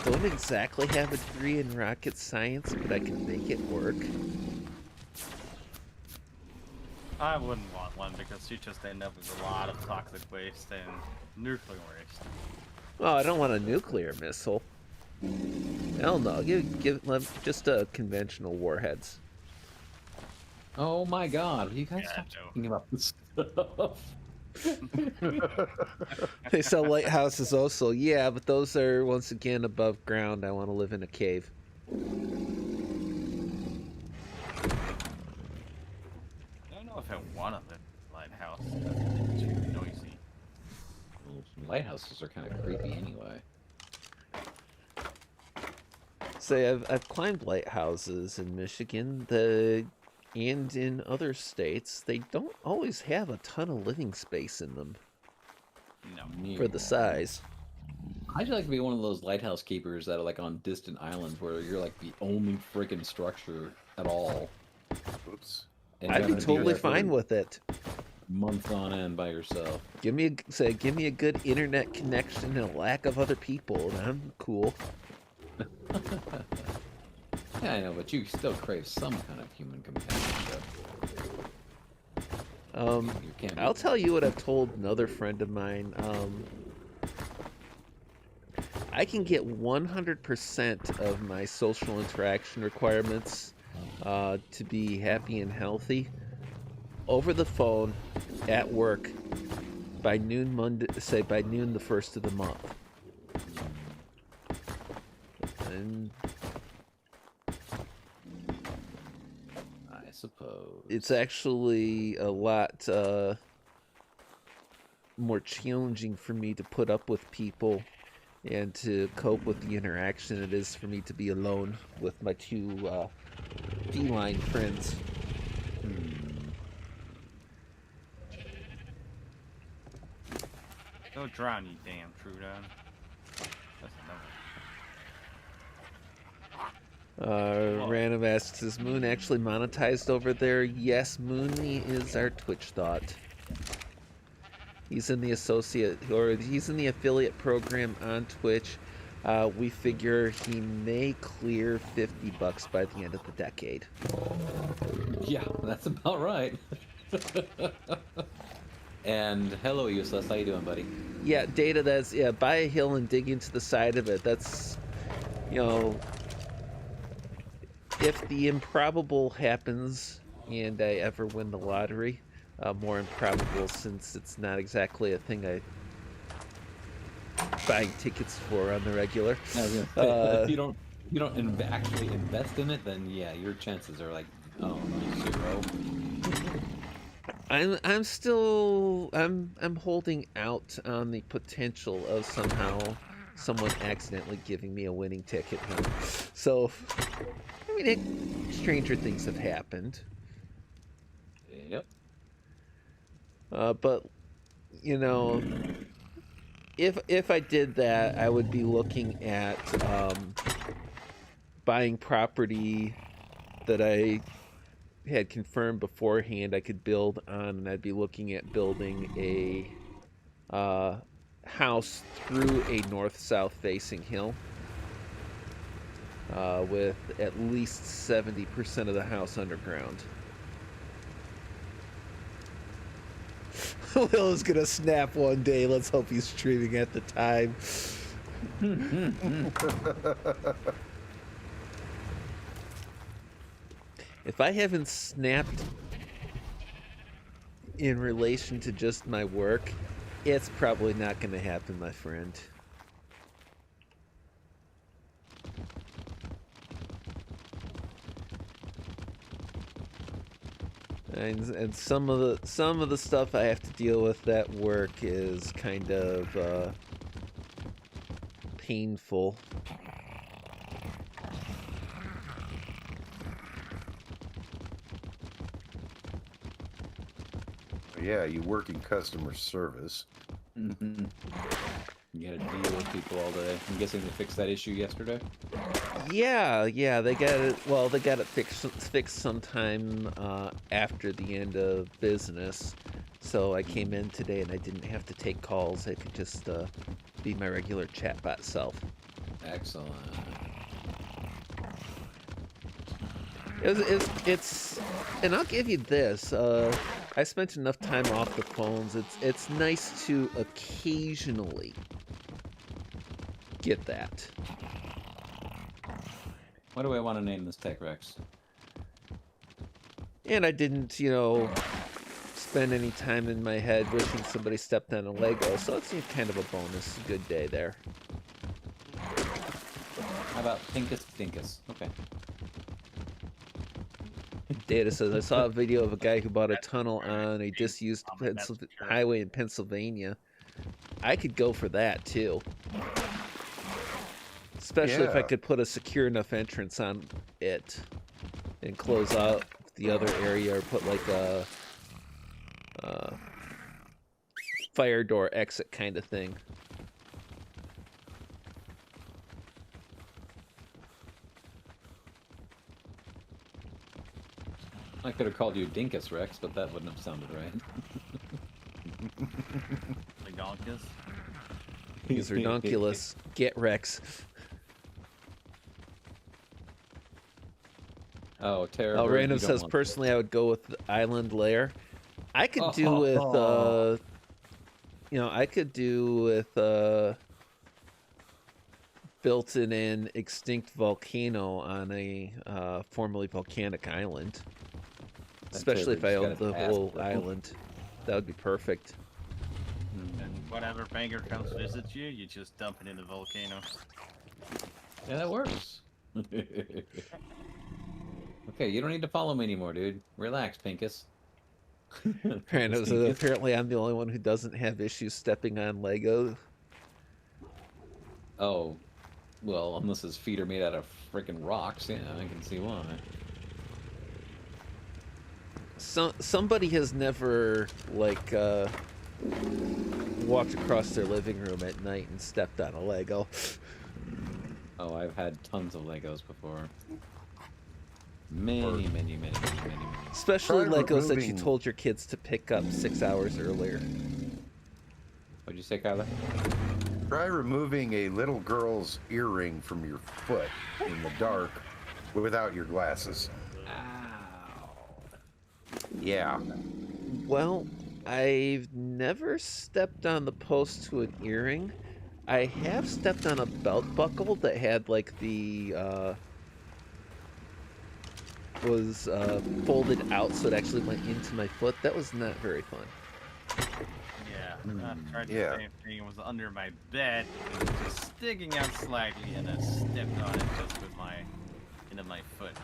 Speaker 4: I don't exactly have a degree in rocket science, but I can make it work.
Speaker 2: I wouldn't want one because you just end up with a lot of toxic waste and nuclear waste.
Speaker 4: Oh, I don't want a nuclear missile. Hell no. Give just conventional warheads.
Speaker 1: Oh my God! You guys
Speaker 2: Yeah,
Speaker 1: stop
Speaker 2: no.
Speaker 1: talking about this stuff.
Speaker 4: They sell lighthouses also. Yeah, but those are, once again, above ground. I want to live in a cave.
Speaker 2: I don't know if I want to live in a lighthouse. That's too noisy.
Speaker 1: Well, lighthouses are kind of creepy anyway.
Speaker 4: Say, I've climbed lighthouses in Michigan, and in other states. They don't always have a ton of living space in them
Speaker 2: No.
Speaker 4: for the size.
Speaker 1: I'd like to be one of those lighthouse keepers that are like on distant islands where you're like the only freaking structure at all.
Speaker 3: Oops.
Speaker 1: And
Speaker 4: I'd
Speaker 1: you
Speaker 4: be
Speaker 1: have to
Speaker 4: totally
Speaker 1: there for
Speaker 4: fine with it.
Speaker 1: months on end by yourself.
Speaker 4: Give me a good internet connection and a lack of other people, and I'm cool.
Speaker 1: Yeah, I know, but you still crave some kind of human companionship. You can't.
Speaker 4: I'll tell you what I've told another friend of mine. I can get 100% of my social interaction requirements to be happy and healthy over the phone at work by noon Monday, say by noon the first of the month. And
Speaker 1: I suppose.
Speaker 4: it's actually a lot more challenging for me to put up with people and to cope with the interaction it is for me to be alone with my two feline friends.
Speaker 2: Don't drown, you damn Trudon. That's another.
Speaker 4: Random asks, is Moon actually monetized over there? Yes, Mooney is our Twitch thought. He's in the he's in the affiliate program on Twitch. We figure he may clear $50 by the end of the decade.
Speaker 1: Yeah, that's about right. And hello, Useless. How you doing, buddy?
Speaker 4: Yeah, Data, that's, yeah, buy a hill and dig into the side of it. That's, you know, if the improbable happens and I ever win the lottery, more improbable since it's not exactly a thing I buying tickets for on the regular.
Speaker 1: I was gonna say, if you don't actually invest in it, then yeah, your chances are like, oh, 0.
Speaker 4: I'm still I'm holding out on the potential of someone accidentally giving me a winning ticket. So, I mean, stranger things have happened.
Speaker 1: Yep.
Speaker 4: But you know, if I did that, I would be looking at buying property that I had confirmed beforehand I could build on, and I'd be looking at building a house through a north-south facing hill with at least 70% of the house underground. Will is gonna snap one day. Let's hope he's streaming at the time. If I haven't snapped in relation to just my work, it's probably not going to happen, my friend. And some of the stuff I have to deal with at work is kind of painful.
Speaker 3: Yeah, you work in customer service.
Speaker 1: Mm-hmm. You gotta deal with people all day. I'm guessing they fixed that issue yesterday.
Speaker 4: Yeah, they got it. Well, they got it fixed sometime after the end of business. So I came in today and I didn't have to take calls. I could just be my regular chatbot self.
Speaker 1: Excellent.
Speaker 4: It's, and I'll give you this. I spent enough time off the phones. It's nice to occasionally get that.
Speaker 1: What do I want to name this Tech Rex?
Speaker 4: And I didn't, spend any time in my head wishing somebody stepped on a Lego, so it's kind of a bonus. Good day there.
Speaker 1: How about Pinkus Dinkus? Okay.
Speaker 4: Data says, I saw a video of a guy who bought a tunnel on a disused highway in Pennsylvania. I could go for that, too. Especially if I could put a secure enough entrance on it and close out the other area, or put like a fire door exit kind of thing.
Speaker 1: I could have called you Dinkus Rex, but that wouldn't have sounded right.
Speaker 2: Redonkulous?
Speaker 4: He's redonkulous. Get Rex.
Speaker 1: Oh, Terror.
Speaker 4: Oh, Random says, personally, I would go with the Island Lair. I could do with, I could do with built-in an extinct volcano on a formerly volcanic island. Especially if I owned the whole island. That would be perfect.
Speaker 2: And whatever banker comes to visit you, you just dump it in the volcano.
Speaker 1: Yeah, that works. Okay, you don't need to follow me anymore, dude. Relax, Pinkus.
Speaker 4: Apparently I'm the only one who doesn't have issues stepping on Lego.
Speaker 1: Oh, well, unless his feet are made out of freaking rocks, yeah, I can see why.
Speaker 4: Somebody has never, like, walked across their living room at night and stepped on a Lego.
Speaker 1: Oh, I've had tons of Legos before. Many.
Speaker 4: Especially Legos that you told your kids to pick up 6 hours earlier.
Speaker 1: What'd you say, Kyler?
Speaker 3: Try removing a little girl's earring from your foot in the dark without your glasses.
Speaker 1: Ow.
Speaker 3: Yeah.
Speaker 4: Well, I've never stepped on the post to an earring. I have stepped on a belt buckle that had, like, the, was folded out so it actually went into my foot. That was not very fun.
Speaker 2: Yeah, I tried
Speaker 3: yeah.
Speaker 2: the same thing. It was under my bed, it was just sticking out slightly, and I stepped on it just with into my foot.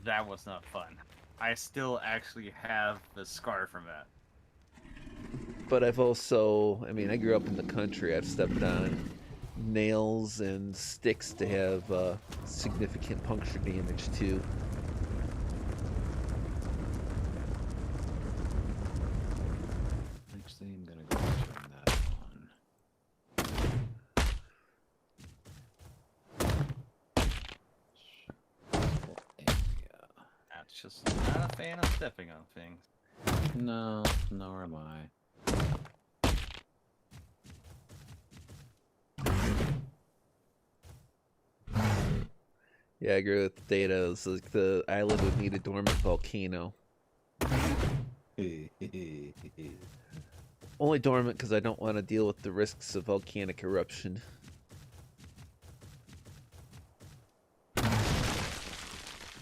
Speaker 2: That was not fun. I still actually have the scar from that.
Speaker 4: But I've also, I mean, I grew up in the country. I've stepped on nails and sticks to have significant puncture damage too.
Speaker 1: Actually, I'm gonna go turn that on.
Speaker 2: That's just not a fan of stepping on things.
Speaker 1: No, nor am I.
Speaker 4: Yeah, I agree with Data. It's like the island would need a dormant volcano. Only dormant because I don't want to deal with the risks of volcanic eruption.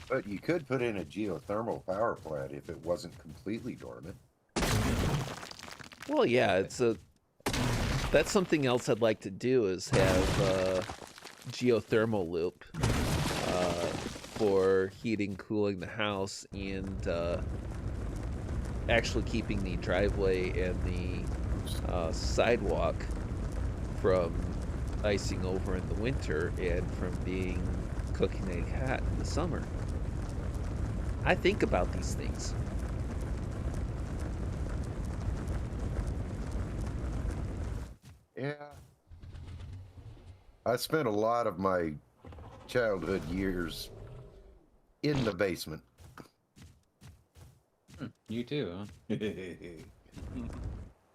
Speaker 3: But you could put in a geothermal power plant if it wasn't completely dormant.
Speaker 4: Well, yeah, that's something else I'd like to do is have a geothermal loop for heating, cooling the house, and actually keeping the driveway and the sidewalk from icing over in the winter and from being cooking egg hot in the summer. I think about these things.
Speaker 3: Yeah. I spent a lot of my childhood years in the basement.
Speaker 1: You too, huh?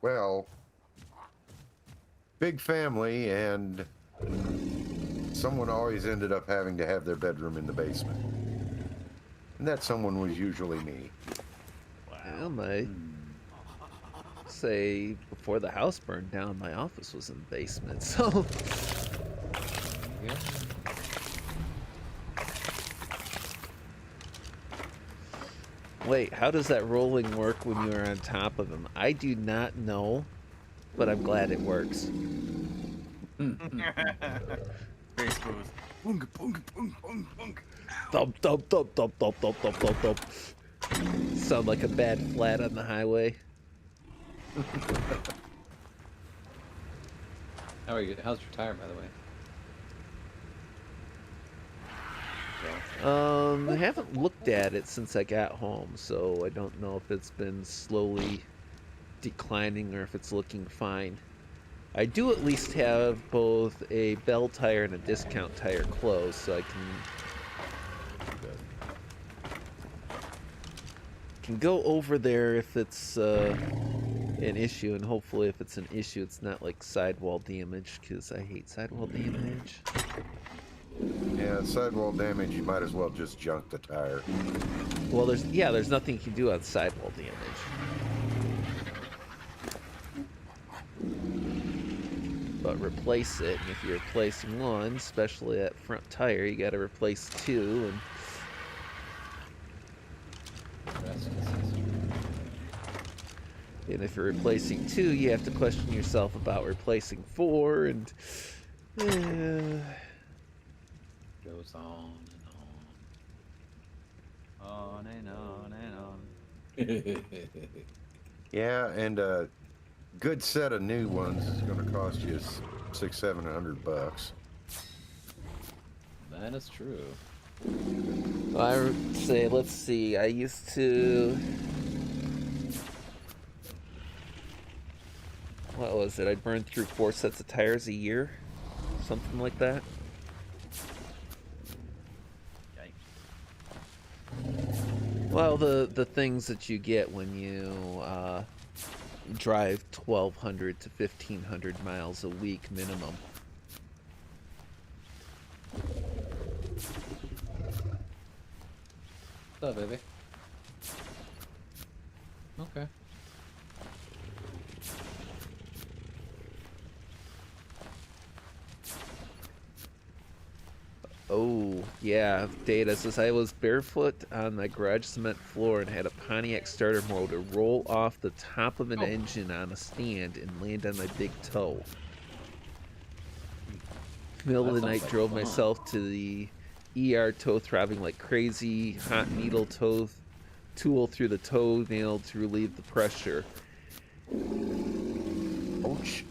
Speaker 3: Well, big family, and someone always ended up having to have their bedroom in the basement. And that someone was usually me.
Speaker 4: Well, my say before the house burned down, my office was in the basement, so
Speaker 1: Yeah.
Speaker 4: wait, how does that rolling work when you're on top of him? I do not know, but I'm glad it works.
Speaker 2: Face goes, boonga, boonga, boonga, boonga, boonga.
Speaker 4: Thump, thump, thump, thump, thump, thump, thump, thump, thump. Sound like a bad flat on the highway.
Speaker 1: How are you? How's your tire, by the way?
Speaker 4: I haven't looked at it since I got home, so I don't know if it's been slowly declining or if it's looking fine. I do at least have both a bell tire and a discount tire closed, so I can go over there if it's an issue, and hopefully if it's an issue it's not like sidewall damage, because I hate sidewall damage.
Speaker 3: Yeah, sidewall damage, you might as well just junk the tire.
Speaker 4: Well, there's nothing you can do on sidewall damage. But replace it, and if you're replacing one, especially that front tire, you gotta replace two, and
Speaker 1: Rest is history.
Speaker 4: and if you're replacing two, you have to question yourself about replacing four, and
Speaker 1: Goes on
Speaker 2: On and on and on.
Speaker 1: and on.
Speaker 3: Yeah, and a good set of new ones is going to cost you $600-700.
Speaker 1: That is true.
Speaker 4: I would say, let's see, I used to, what was it, I'd burn through 4 sets of tires a year, something like that. Well, the things that you get when you drive 1,200 to 1,500 miles a week minimum.
Speaker 1: What's up, baby? Okay.
Speaker 4: Oh, Yeah, Data says I was barefoot on my garage cement floor and had a Pontiac starter motor roll off the top of an engine on a stand and land on my big toe. Middle of
Speaker 1: That
Speaker 4: the night,
Speaker 1: sounds like
Speaker 4: drove
Speaker 1: fun.
Speaker 4: myself to the ER, toe throbbing like crazy, hot needle tool through the toenail to relieve the pressure.
Speaker 3: Ouch.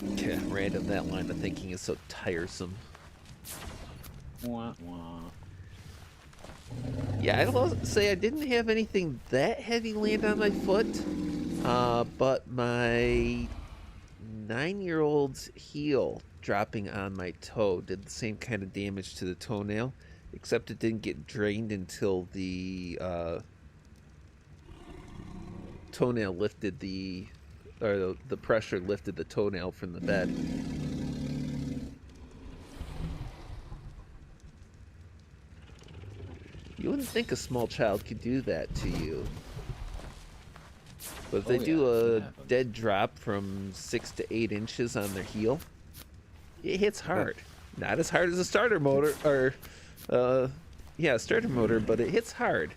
Speaker 4: Yeah, random, that line of thinking is so tiresome.
Speaker 1: Wah, wah.
Speaker 4: Yeah, I'd say I didn't have anything that heavy land on my foot, but my 9-year-old's heel dropping on my toe did the same kind of damage to the toenail, except it didn't get drained until the toenail lifted the pressure lifted the toenail from the bed. You wouldn't think a small child could do that to you. But if they do a dead drop from 6 to 8 inches on their heel, it hits hard. Not as hard as a starter motor, or, starter motor, but it hits hard.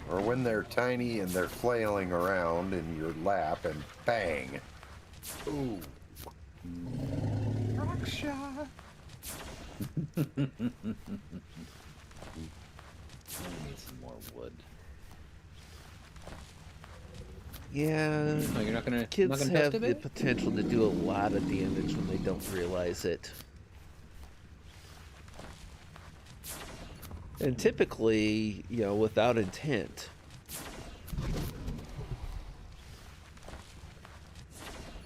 Speaker 3: Or when they're tiny and they're flailing around in your lap and bang. Ooh.
Speaker 2: Rock shot.
Speaker 1: I need some more wood.
Speaker 4: Yeah,
Speaker 1: No, you're not gonna.
Speaker 4: kids
Speaker 1: not gonna
Speaker 4: have
Speaker 1: test it,
Speaker 4: the
Speaker 1: babe?
Speaker 4: potential to do a lot of damage when they don't realize it. And typically, without intent.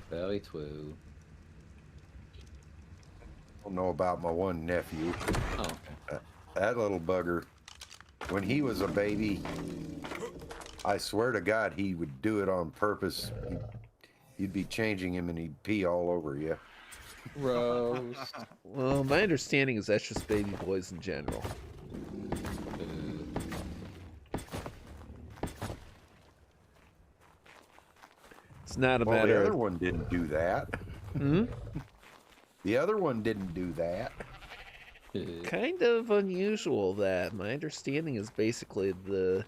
Speaker 1: Very true.
Speaker 3: I don't know about my one nephew.
Speaker 1: Oh, okay.
Speaker 3: That little bugger, when he was a baby, I swear to God, he would do it on purpose. You'd be changing him and he'd pee all over you.
Speaker 1: Gross.
Speaker 4: Well, my understanding is that's just baby boys in general. It's not a
Speaker 3: Well, the
Speaker 4: matter
Speaker 3: other
Speaker 4: of...
Speaker 3: one didn't do that.
Speaker 4: Hmm?
Speaker 3: The other one didn't do that.
Speaker 4: Kind of unusual that. My understanding is basically the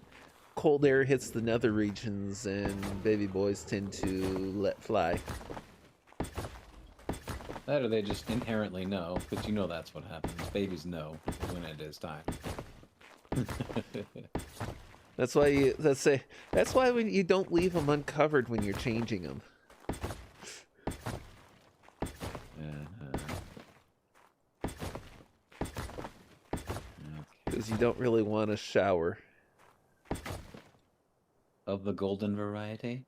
Speaker 4: cold air hits the nether regions and baby boys tend to let fly.
Speaker 1: That or they just inherently know, because you know that's what happens. Babies know when it is time.
Speaker 4: That's why that's why when you don't leave them uncovered when you're changing them. Because you don't really want to shower.
Speaker 1: Of the golden variety?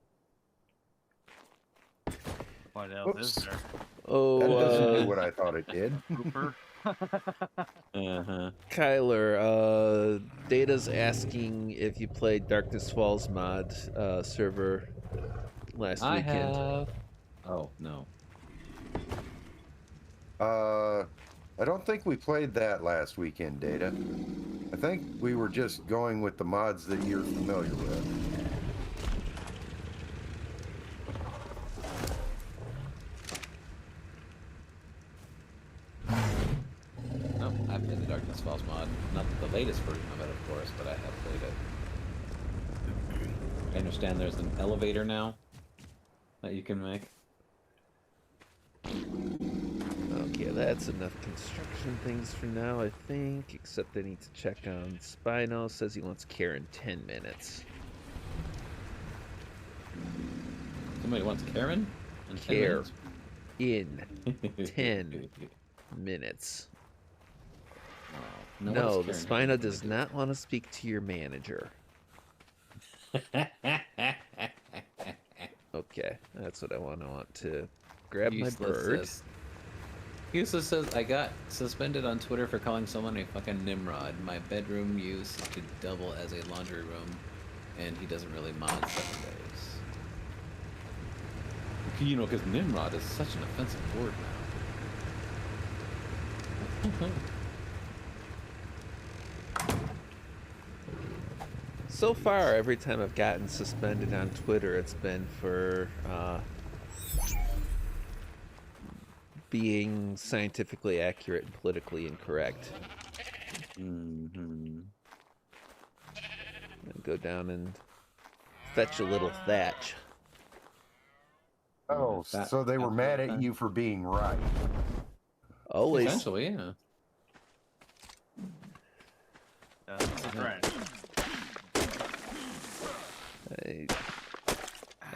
Speaker 2: What else is there?
Speaker 4: Oh,
Speaker 3: That doesn't do what I thought it did.
Speaker 2: Cooper?
Speaker 4: Kyler, Data's asking if you played Darkness Falls mod server last
Speaker 1: I
Speaker 4: weekend.
Speaker 1: have. Oh, no.
Speaker 3: I don't think we played that last weekend, Data. I think we were just going with the mods that you're familiar with.
Speaker 1: No, I've played the Darkness Falls mod. Not the latest version of it, of course, but I have played it. I understand there's an elevator now that you can make.
Speaker 4: Okay, that's enough construction things for now, I think. Except I need to check on Spino. Says he wants care in 10 minutes.
Speaker 1: Somebody wants Karen? In 10
Speaker 4: Care
Speaker 1: minutes?
Speaker 4: in 10 minutes.
Speaker 1: No,
Speaker 4: No,
Speaker 1: what
Speaker 4: the
Speaker 1: is Karen
Speaker 4: Spino does not want to speak to your manager. Okay, that's what I want to grab my bird.
Speaker 1: Useless says, I got suspended on Twitter for calling someone a fucking Nimrod. My bedroom used to double as a laundry room, and he doesn't really mod 7 days. You know, because Nimrod is such an offensive word now.
Speaker 4: So far, every time I've gotten suspended on Twitter, it's been for being scientifically accurate and politically incorrect.
Speaker 1: Mm-hmm.
Speaker 4: And go down and fetch a little thatch.
Speaker 3: Oh, so they were mad at you for being right.
Speaker 4: Always.
Speaker 1: Essentially, yeah.
Speaker 2: That's right.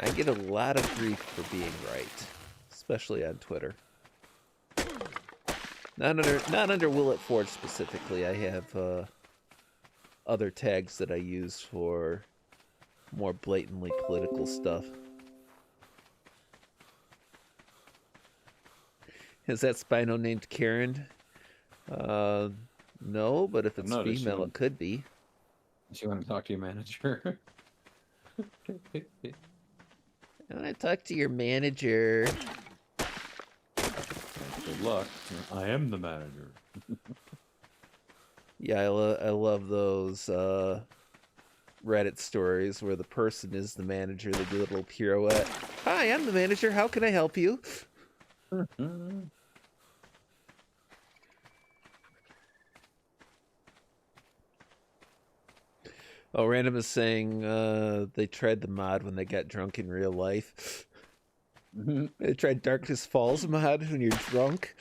Speaker 4: I get a lot of grief for being right, especially on Twitter. Not under willitforge specifically. I have other tags that I use for more blatantly political stuff. Is that Spino named Karen? No, but if it's female, it could be.
Speaker 1: Do you want to talk to your manager?
Speaker 4: I want to talk to your manager.
Speaker 1: Good luck. I am the manager.
Speaker 4: Yeah, I love those Reddit stories where the person is the manager. They do a little pirouette. Hi, I'm the manager. How can I help you? Oh, Random is saying they tried the mod when they got drunk in real life. They tried Darkness Falls mod when you're drunk.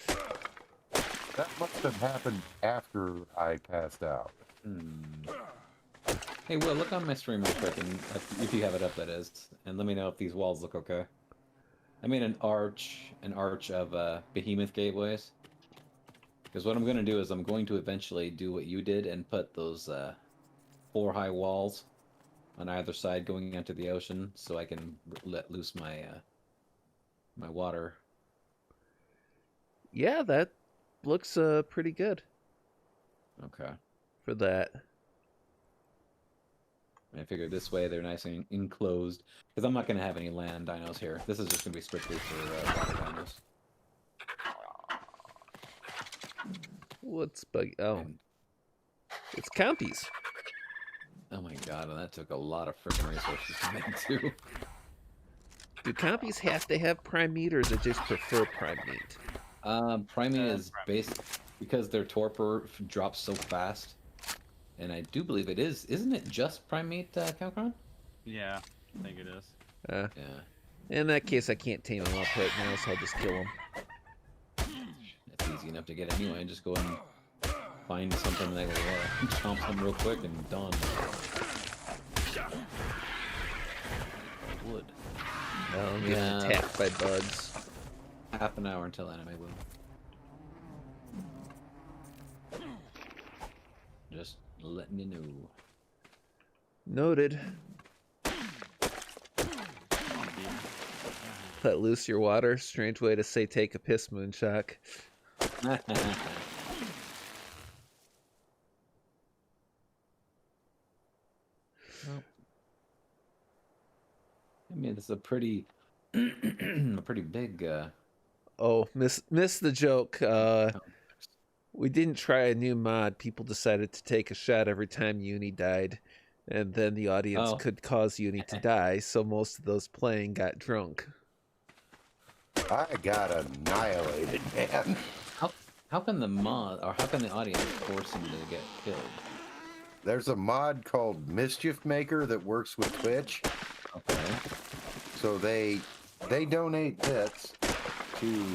Speaker 3: That must have happened after I passed out.
Speaker 1: Hey, Will, look on my stream real quick, and if you have it up, that is, and let me know if these walls look okay. I made an arch of behemoth gateways. Because what I'm going to do is I'm going to eventually do what you did and put those 4 high walls on either side going into the ocean, so I can let loose my my water.
Speaker 4: Yeah, that looks pretty good.
Speaker 1: Okay.
Speaker 4: For that.
Speaker 1: I figured this way they're nice and enclosed, because I'm not going to have any land dinos here. This is just going to be strictly for water dinos.
Speaker 4: What's bug? Oh, it's counties.
Speaker 1: Oh my god, and that took a lot of freaking resources to make too.
Speaker 4: Do compies have to have prime meat, or is it just prefer prime meat?
Speaker 1: Prime meat is based because their torpor drops so fast, and I do believe it is. Isn't it just prime meat, Calcron?
Speaker 2: Yeah, I think it is.
Speaker 1: Yeah.
Speaker 4: In that case, I can't tame them up right now, so I'll just kill them.
Speaker 1: It's easy enough to get anyway. Just go and find something that will chomp them real quick and done. Wood.
Speaker 4: No, I'm getting attacked by bugs.
Speaker 1: Half an hour until anime will. Just letting you know.
Speaker 4: Noted. Let loose your water. Strange way to say take a piss, Moonshock.
Speaker 1: I mean, it's a pretty, a pretty big.
Speaker 4: Oh, miss the joke. We didn't try a new mod. People decided to take a shot every time Uni died, and then the audience could cause Uni to die. So most of those playing got drunk.
Speaker 3: I got annihilated, man.
Speaker 1: How can the mod, or how can the audience force him to get killed?
Speaker 3: There's a mod called Mischief Maker that works with Twitch.
Speaker 1: Okay.
Speaker 3: So they donate bits to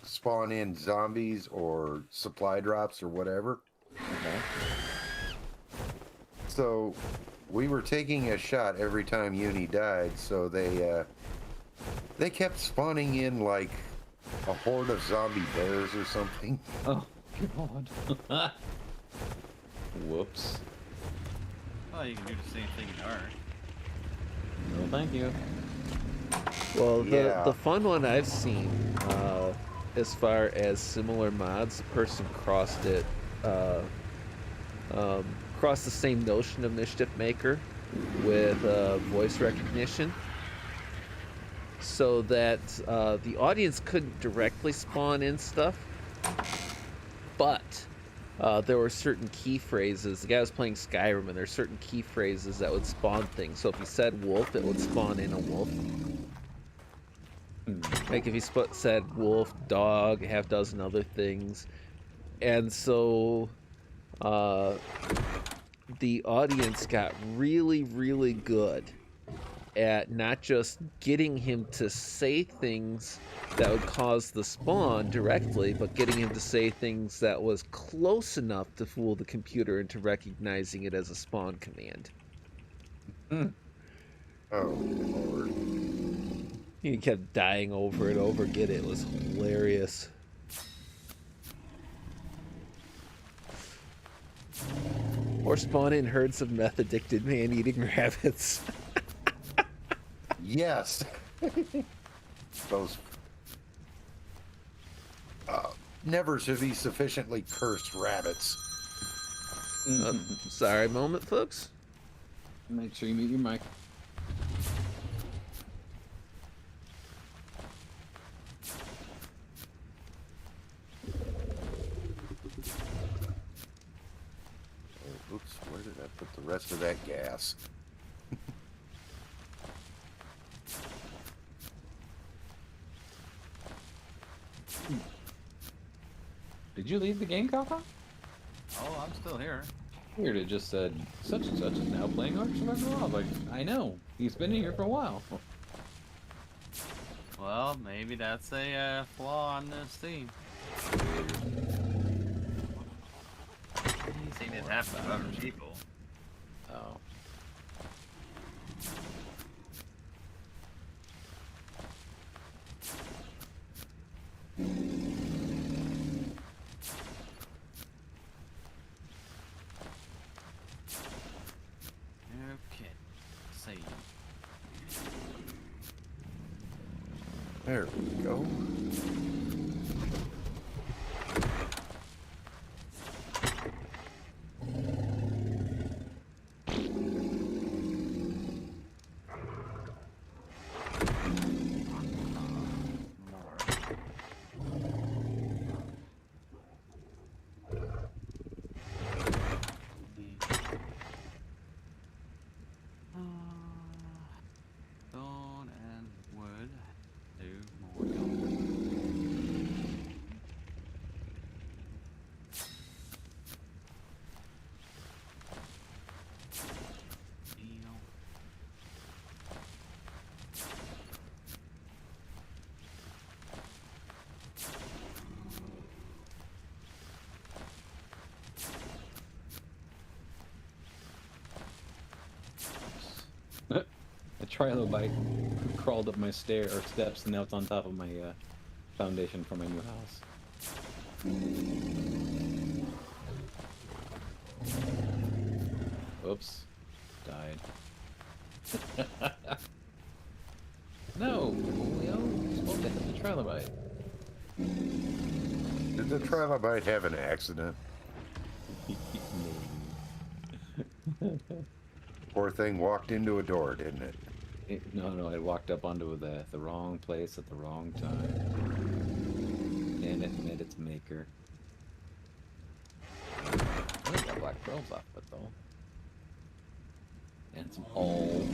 Speaker 3: spawn in zombies or supply drops or whatever.
Speaker 1: Okay.
Speaker 3: So we were taking a shot every time Uni died, so they kept spawning in like a horde of zombie bears or something.
Speaker 1: Oh god. Whoops.
Speaker 2: Oh, you can do the same thing in Ark.
Speaker 1: No, thank you.
Speaker 4: Well, the fun one I've seen, as far as similar mods, the person crossed it, crossed the same notion of Mischief Maker with voice recognition, so that the audience couldn't directly spawn in stuff, but there were certain key phrases. The guy was playing Skyrim, and there's certain key phrases that would spawn things. So if he said wolf, it would spawn in a wolf. Like if he said wolf, dog, half dozen other things. And so the audience got really, really good at not just getting him to say things that would cause the spawn directly, but getting him to say things that was close enough to fool the computer into recognizing it as a spawn command.
Speaker 3: Oh, Lord.
Speaker 4: He kept dying over and over again. It was hilarious. Or spawn in herds of meth-addicted man-eating rabbits.
Speaker 3: Yes. Those. Never should be sufficiently cursed rabbits.
Speaker 4: Sorry moment, folks.
Speaker 1: Make sure you mute your mic.
Speaker 3: Oh, oops, where did I put the rest of that gas?
Speaker 1: Did you leave the game, Kaka?
Speaker 2: Oh, I'm still here.
Speaker 1: Weird, it just said such and such is now playing Ark Survival. I was like, I know, he's been in here for a while.
Speaker 2: Well, maybe that's a flaw on this theme. Seen it happen to other people.
Speaker 1: Oh.
Speaker 2: Okay. Save.
Speaker 3: There we go.
Speaker 2: Stone and wood. Do more stone. Steel.
Speaker 1: A trilobite crawled up my steps, and now it's on top of my foundation for my new house. Oops. Died. No! Leo, you're supposed to hit the trilobite.
Speaker 3: Did the trilobite have an accident? Poor thing walked into a door, didn't it?
Speaker 1: No, I walked up onto the wrong place at the wrong time. And it met its maker. I think got black pearls off of it, though. And some all.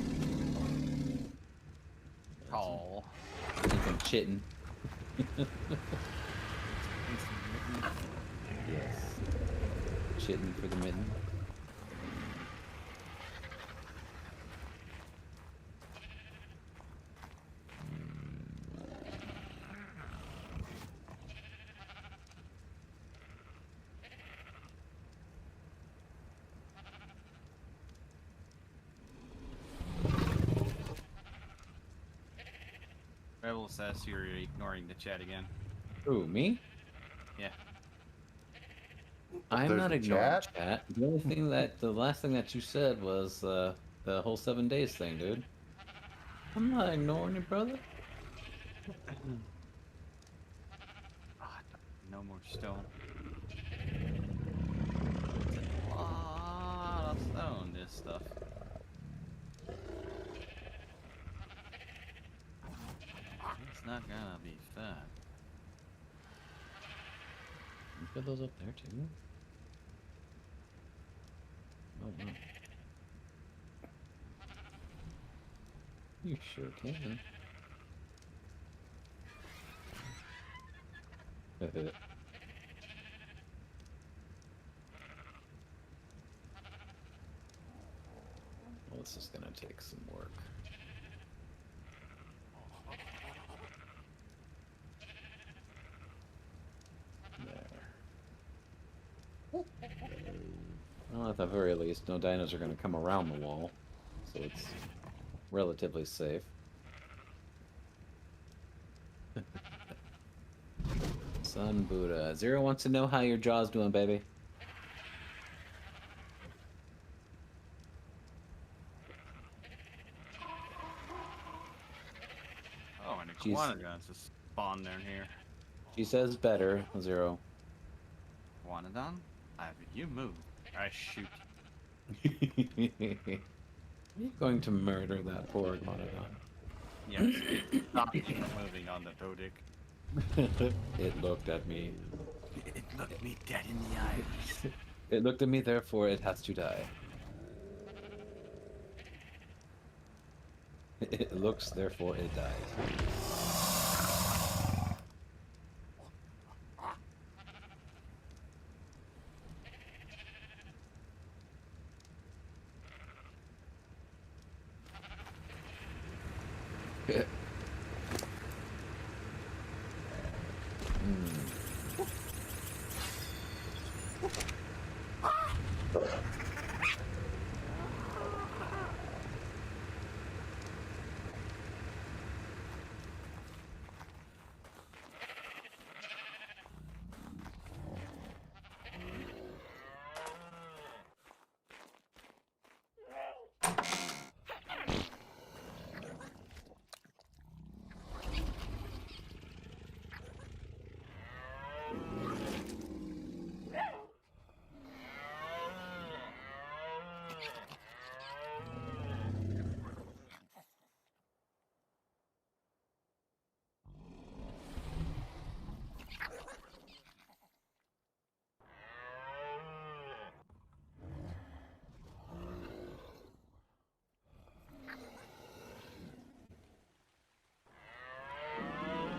Speaker 2: Call.
Speaker 1: And some chittin. Yes. Chittin for the mitten.
Speaker 2: Rebel says you're ignoring the chat again.
Speaker 1: Ooh, me?
Speaker 2: Yeah.
Speaker 1: I'm
Speaker 3: There's
Speaker 1: not
Speaker 3: a
Speaker 1: ignoring
Speaker 3: chat?
Speaker 1: chat. The last thing that you said was the whole 7 days thing, dude. I'm not ignoring you, brother.
Speaker 2: Ah, no more stone. A lot of stone, this stuff. It's not gonna be fun.
Speaker 1: You put those up there too. Oh no. You sure can. Well, this is gonna take some work. There. Well, at the very least, no dinos are gonna come around the wall, so it's relatively safe. Sun Buddha. Zero wants to know how your jaw's doing, baby.
Speaker 2: Oh, and
Speaker 1: Jeez.
Speaker 2: iguanodons just spawned in here.
Speaker 1: She says better, Zero.
Speaker 2: Iguanodon? You move. I shoot.
Speaker 1: Are you going to murder that poor iguanodon?
Speaker 2: Yes, it stopped moving on the Dodic.
Speaker 1: It looked at me.
Speaker 2: It looked me dead in the eyes.
Speaker 1: It looked at me, therefore it has to die. It looks, therefore it dies.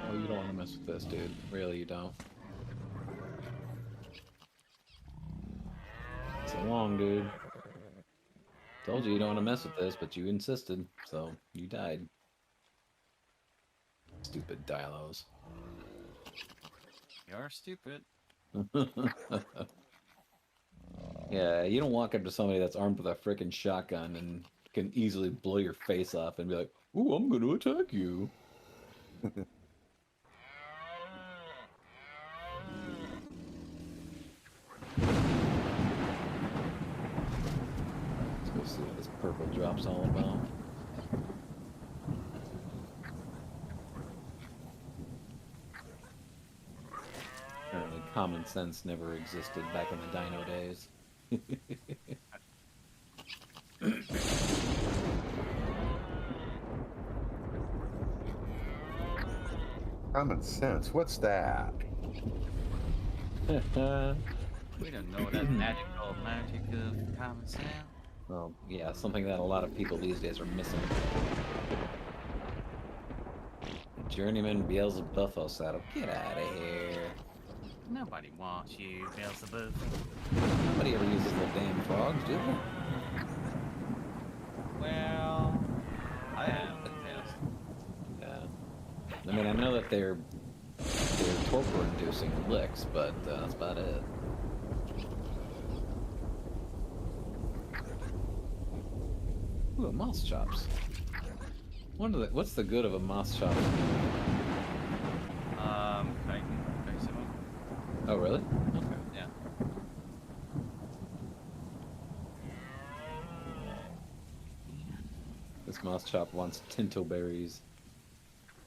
Speaker 1: Oh, you don't want to mess with this, dude. Really, you don't. So long, dude. Told you don't want to mess with this, but you insisted, so you died. Stupid Dilos.
Speaker 2: You're stupid.
Speaker 1: Yeah, you don't walk up to somebody that's armed with a frickin' shotgun and can easily blow your face off and be like, "Ooh, I'm gonna attack you." Let's go see what this purple drop's all about. Apparently common sense never existed back in the dino days.
Speaker 3: Common sense. What's that?
Speaker 2: We don't know that magic of common sense.
Speaker 1: Well, yeah, something that a lot of people these days are missing. Journeyman Beelzebufo saddle. Get out of here.
Speaker 2: Nobody wants you, Beelzebub.
Speaker 1: Nobody ever uses the damn frogs, do they?
Speaker 2: Well, I have the test.
Speaker 1: Yeah. I mean, I know that they're torpor-inducing licks, but that's about it. Ooh, a moss chops. What's the good of a moss chop?
Speaker 2: Basically.
Speaker 1: Oh, really? Okay.
Speaker 2: Yeah.
Speaker 1: This moss chop wants tinto berries.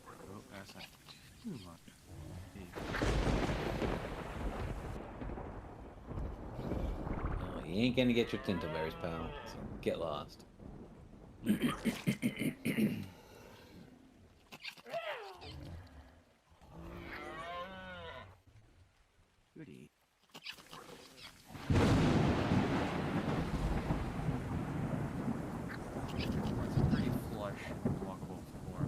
Speaker 2: Oh, that's not too much.
Speaker 1: Oh, you ain't gonna get your tinto berries, pal. So get lost.
Speaker 2: Goody. It's pretty flush, walkable floor.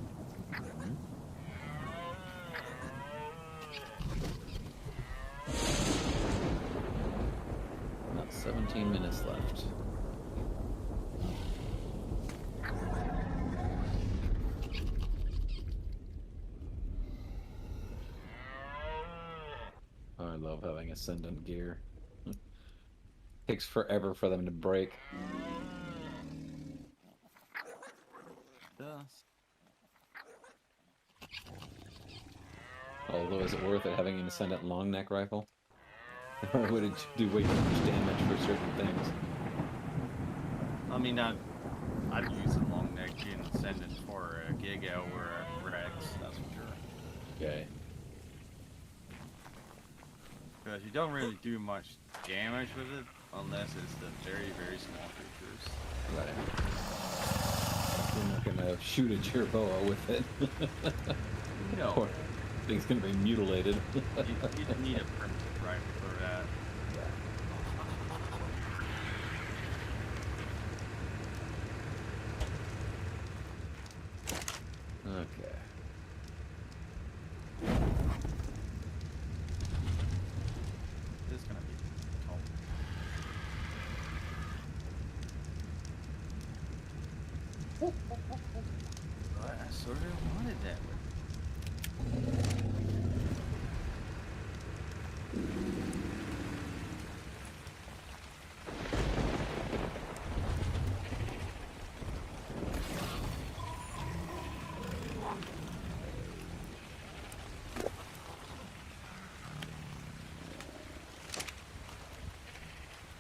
Speaker 1: love having Ascendant gear. Takes forever for them to break.
Speaker 2: Dust.
Speaker 1: Although, is it worth it having an Ascendant long neck rifle? Or would it do way too much damage for certain things?
Speaker 2: I mean, I'd use a long neck in Ascendant for a Giga or a Rex, that's for sure.
Speaker 1: Okay.
Speaker 2: Because you don't really do much damage with it, unless it's the very, very small creatures.
Speaker 1: Right. You're not gonna shoot a Jerboa with it.
Speaker 2: No.
Speaker 1: Or thing's gonna be mutilated.
Speaker 2: You need a primitive rifle for that.
Speaker 1: Okay.
Speaker 2: This is gonna be tall. But I sort of wanted that one.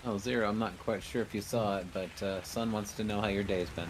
Speaker 1: Oh, Zero, I'm not quite sure if you saw it, but Sun wants to know how your day's been.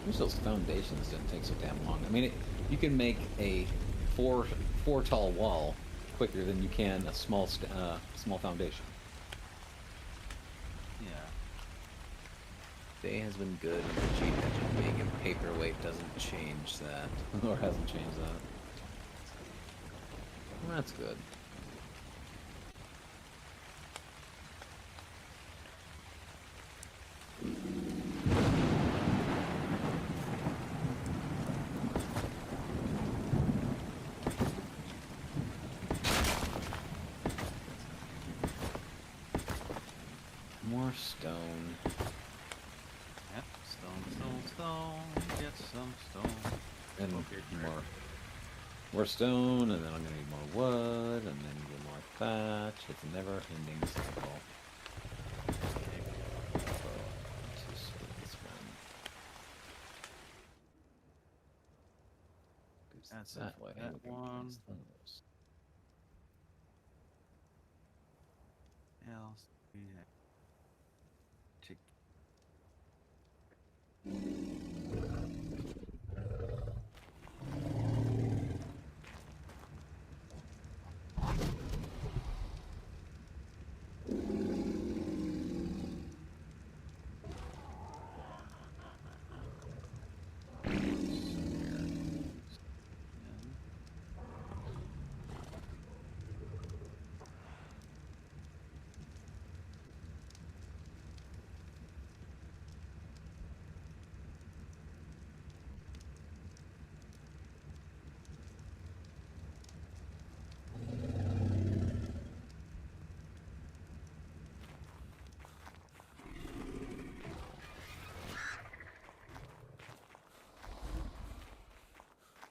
Speaker 1: Wish those foundations didn't take so damn long. I mean, you can make a four tall wall quicker than you can a small small foundation.
Speaker 2: Yeah.
Speaker 1: Day has been good, and the cheat engine being a paperweight doesn't change that, or hasn't changed that. Well, that's good. More stone.
Speaker 2: Yep. Stone. Get some stone.
Speaker 1: And
Speaker 2: Okay,
Speaker 1: more stone, and then I'm gonna need more wood, and then get more thatch. It's a never-ending cycle. Let's just split this one. 'Cause
Speaker 2: That's
Speaker 1: that way.
Speaker 2: that
Speaker 1: we can
Speaker 2: one.
Speaker 1: place those.
Speaker 2: Else we have chick.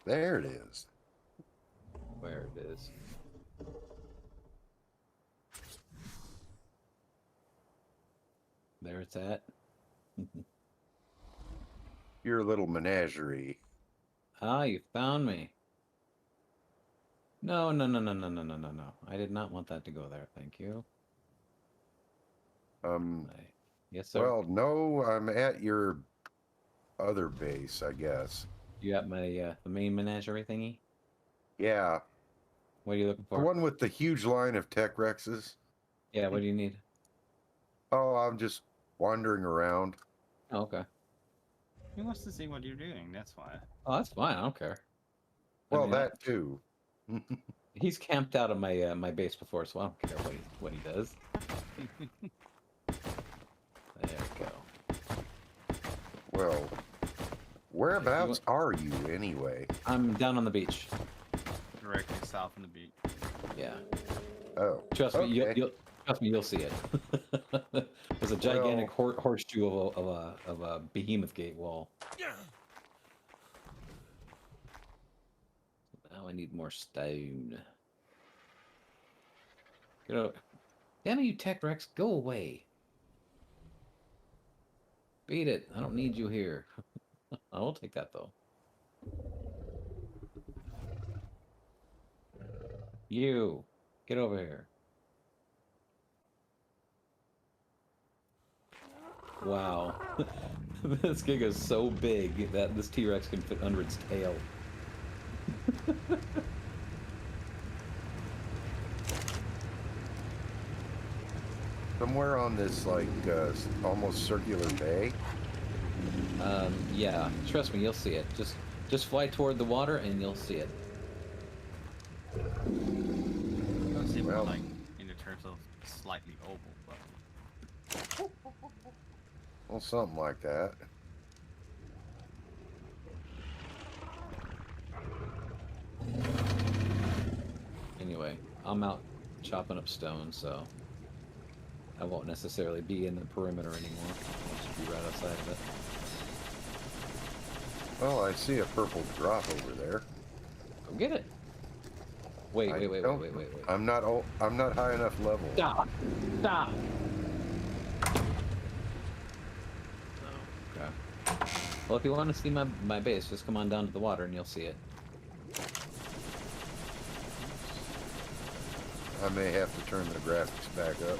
Speaker 3: There it is.
Speaker 1: Where it is. There it's at.
Speaker 3: Your little menagerie.
Speaker 1: Ah, you found me. No, no, no, no, no, no, no, no, no. I did not want that to go there. Thank you. Yes, sir.
Speaker 3: Well, no, I'm at your other base, I guess.
Speaker 1: You got my the main menagerie thingy?
Speaker 3: Yeah.
Speaker 1: What are you looking
Speaker 3: The
Speaker 1: for?
Speaker 3: one with the huge line of tech Rexes.
Speaker 1: Yeah, what do you need?
Speaker 3: Oh, I'm just wandering around.
Speaker 1: Oh, okay.
Speaker 2: He wants to see what you're doing, that's why.
Speaker 1: Oh, that's fine. I don't care.
Speaker 3: Well,
Speaker 1: mean,
Speaker 3: that too.
Speaker 1: He's camped out of my my base before, so I don't care what he does. There we go.
Speaker 3: Well, whereabouts are you anyway?
Speaker 1: I'm down on the beach.
Speaker 2: Directly south from the beach.
Speaker 1: Yeah.
Speaker 3: Oh,
Speaker 1: Trust me,
Speaker 3: okay.
Speaker 1: you'll see it. There's a gigantic horseshoe of a behemoth gate wall. Now I need more stone. Get over. Damn it, you Tech Rex, go away. Beat it. I don't need you here. I will take that though. You, get over here. Wow. This gig is so big that this T-Rex can fit under its tail.
Speaker 3: Somewhere on this, like, almost circular bay.
Speaker 1: Yeah. Trust me, you'll see it. Just fly toward the water and you'll see it.
Speaker 2: Don't seem
Speaker 3: Well.
Speaker 2: like in the terms of slightly oval, but
Speaker 3: Well, something like that.
Speaker 1: Anyway, I'm out chopping up stone, so I won't necessarily be in the perimeter anymore. I'll just be right outside of it.
Speaker 3: Well, I see a purple drop over there.
Speaker 1: Go get it. Wait.
Speaker 3: I'm not high enough level.
Speaker 1: Stop! Stop! Okay. Well, if you want to see my base, just come on down to the water and you'll see it.
Speaker 3: I may have to turn the graphics back up.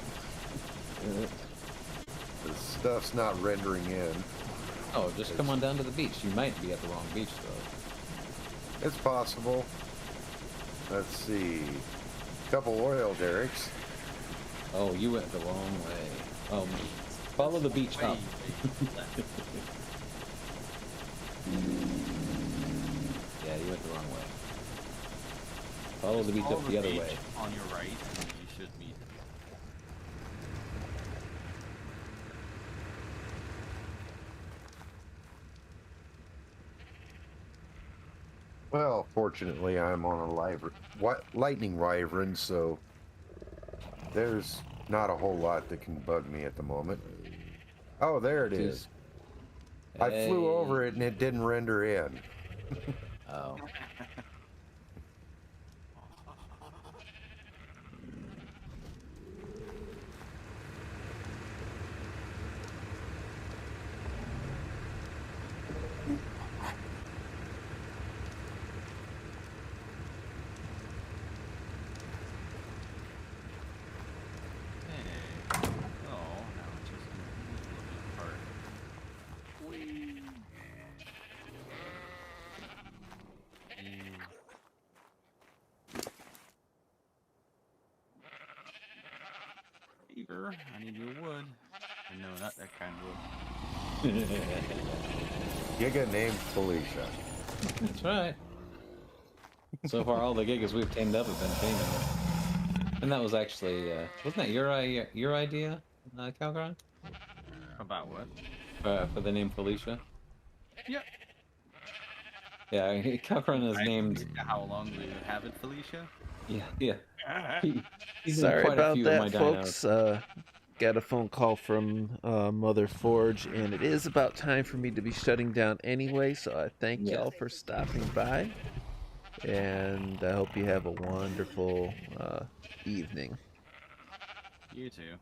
Speaker 3: The stuff's not rendering in.
Speaker 1: Oh, just come on down to the beach. You might be at the wrong beach, though.
Speaker 3: It's possible. Let's see. Couple oil derricks.
Speaker 1: Oh, you went the wrong way. Oh, follow the beach up. Yeah, you went the wrong way. Follow the beach
Speaker 2: Follow
Speaker 1: up the other way.
Speaker 2: on your right, and you should meet.
Speaker 3: Well, fortunately, I'm on a lightning wyvern, so there's not a whole lot that can bug me at the moment. Oh, there it is. I flew over it and it didn't render in.
Speaker 1: Oh.
Speaker 2: I need your wood. Or no, not that kind of wood.
Speaker 3: Giga named Felicia.
Speaker 1: That's right. So far, all the gigas we've tamed up have been female. And that was actually, wasn't that your idea, Calgron?
Speaker 2: About what?
Speaker 1: For the name Felicia?
Speaker 2: Yep.
Speaker 1: Yeah, Calgron is named...
Speaker 2: How long will you have it, Felicia?
Speaker 1: Yeah. He's in
Speaker 4: Sorry
Speaker 1: quite a
Speaker 4: about
Speaker 1: few of my
Speaker 4: that, folks. Got a phone call from Mother Forge, and it is about time for me to be shutting down anyway, so I thank y'all for stopping by, and I hope you have a wonderful evening.
Speaker 2: You too.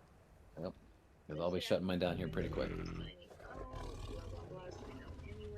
Speaker 1: Yep. Because I'll be shutting mine down here pretty quick.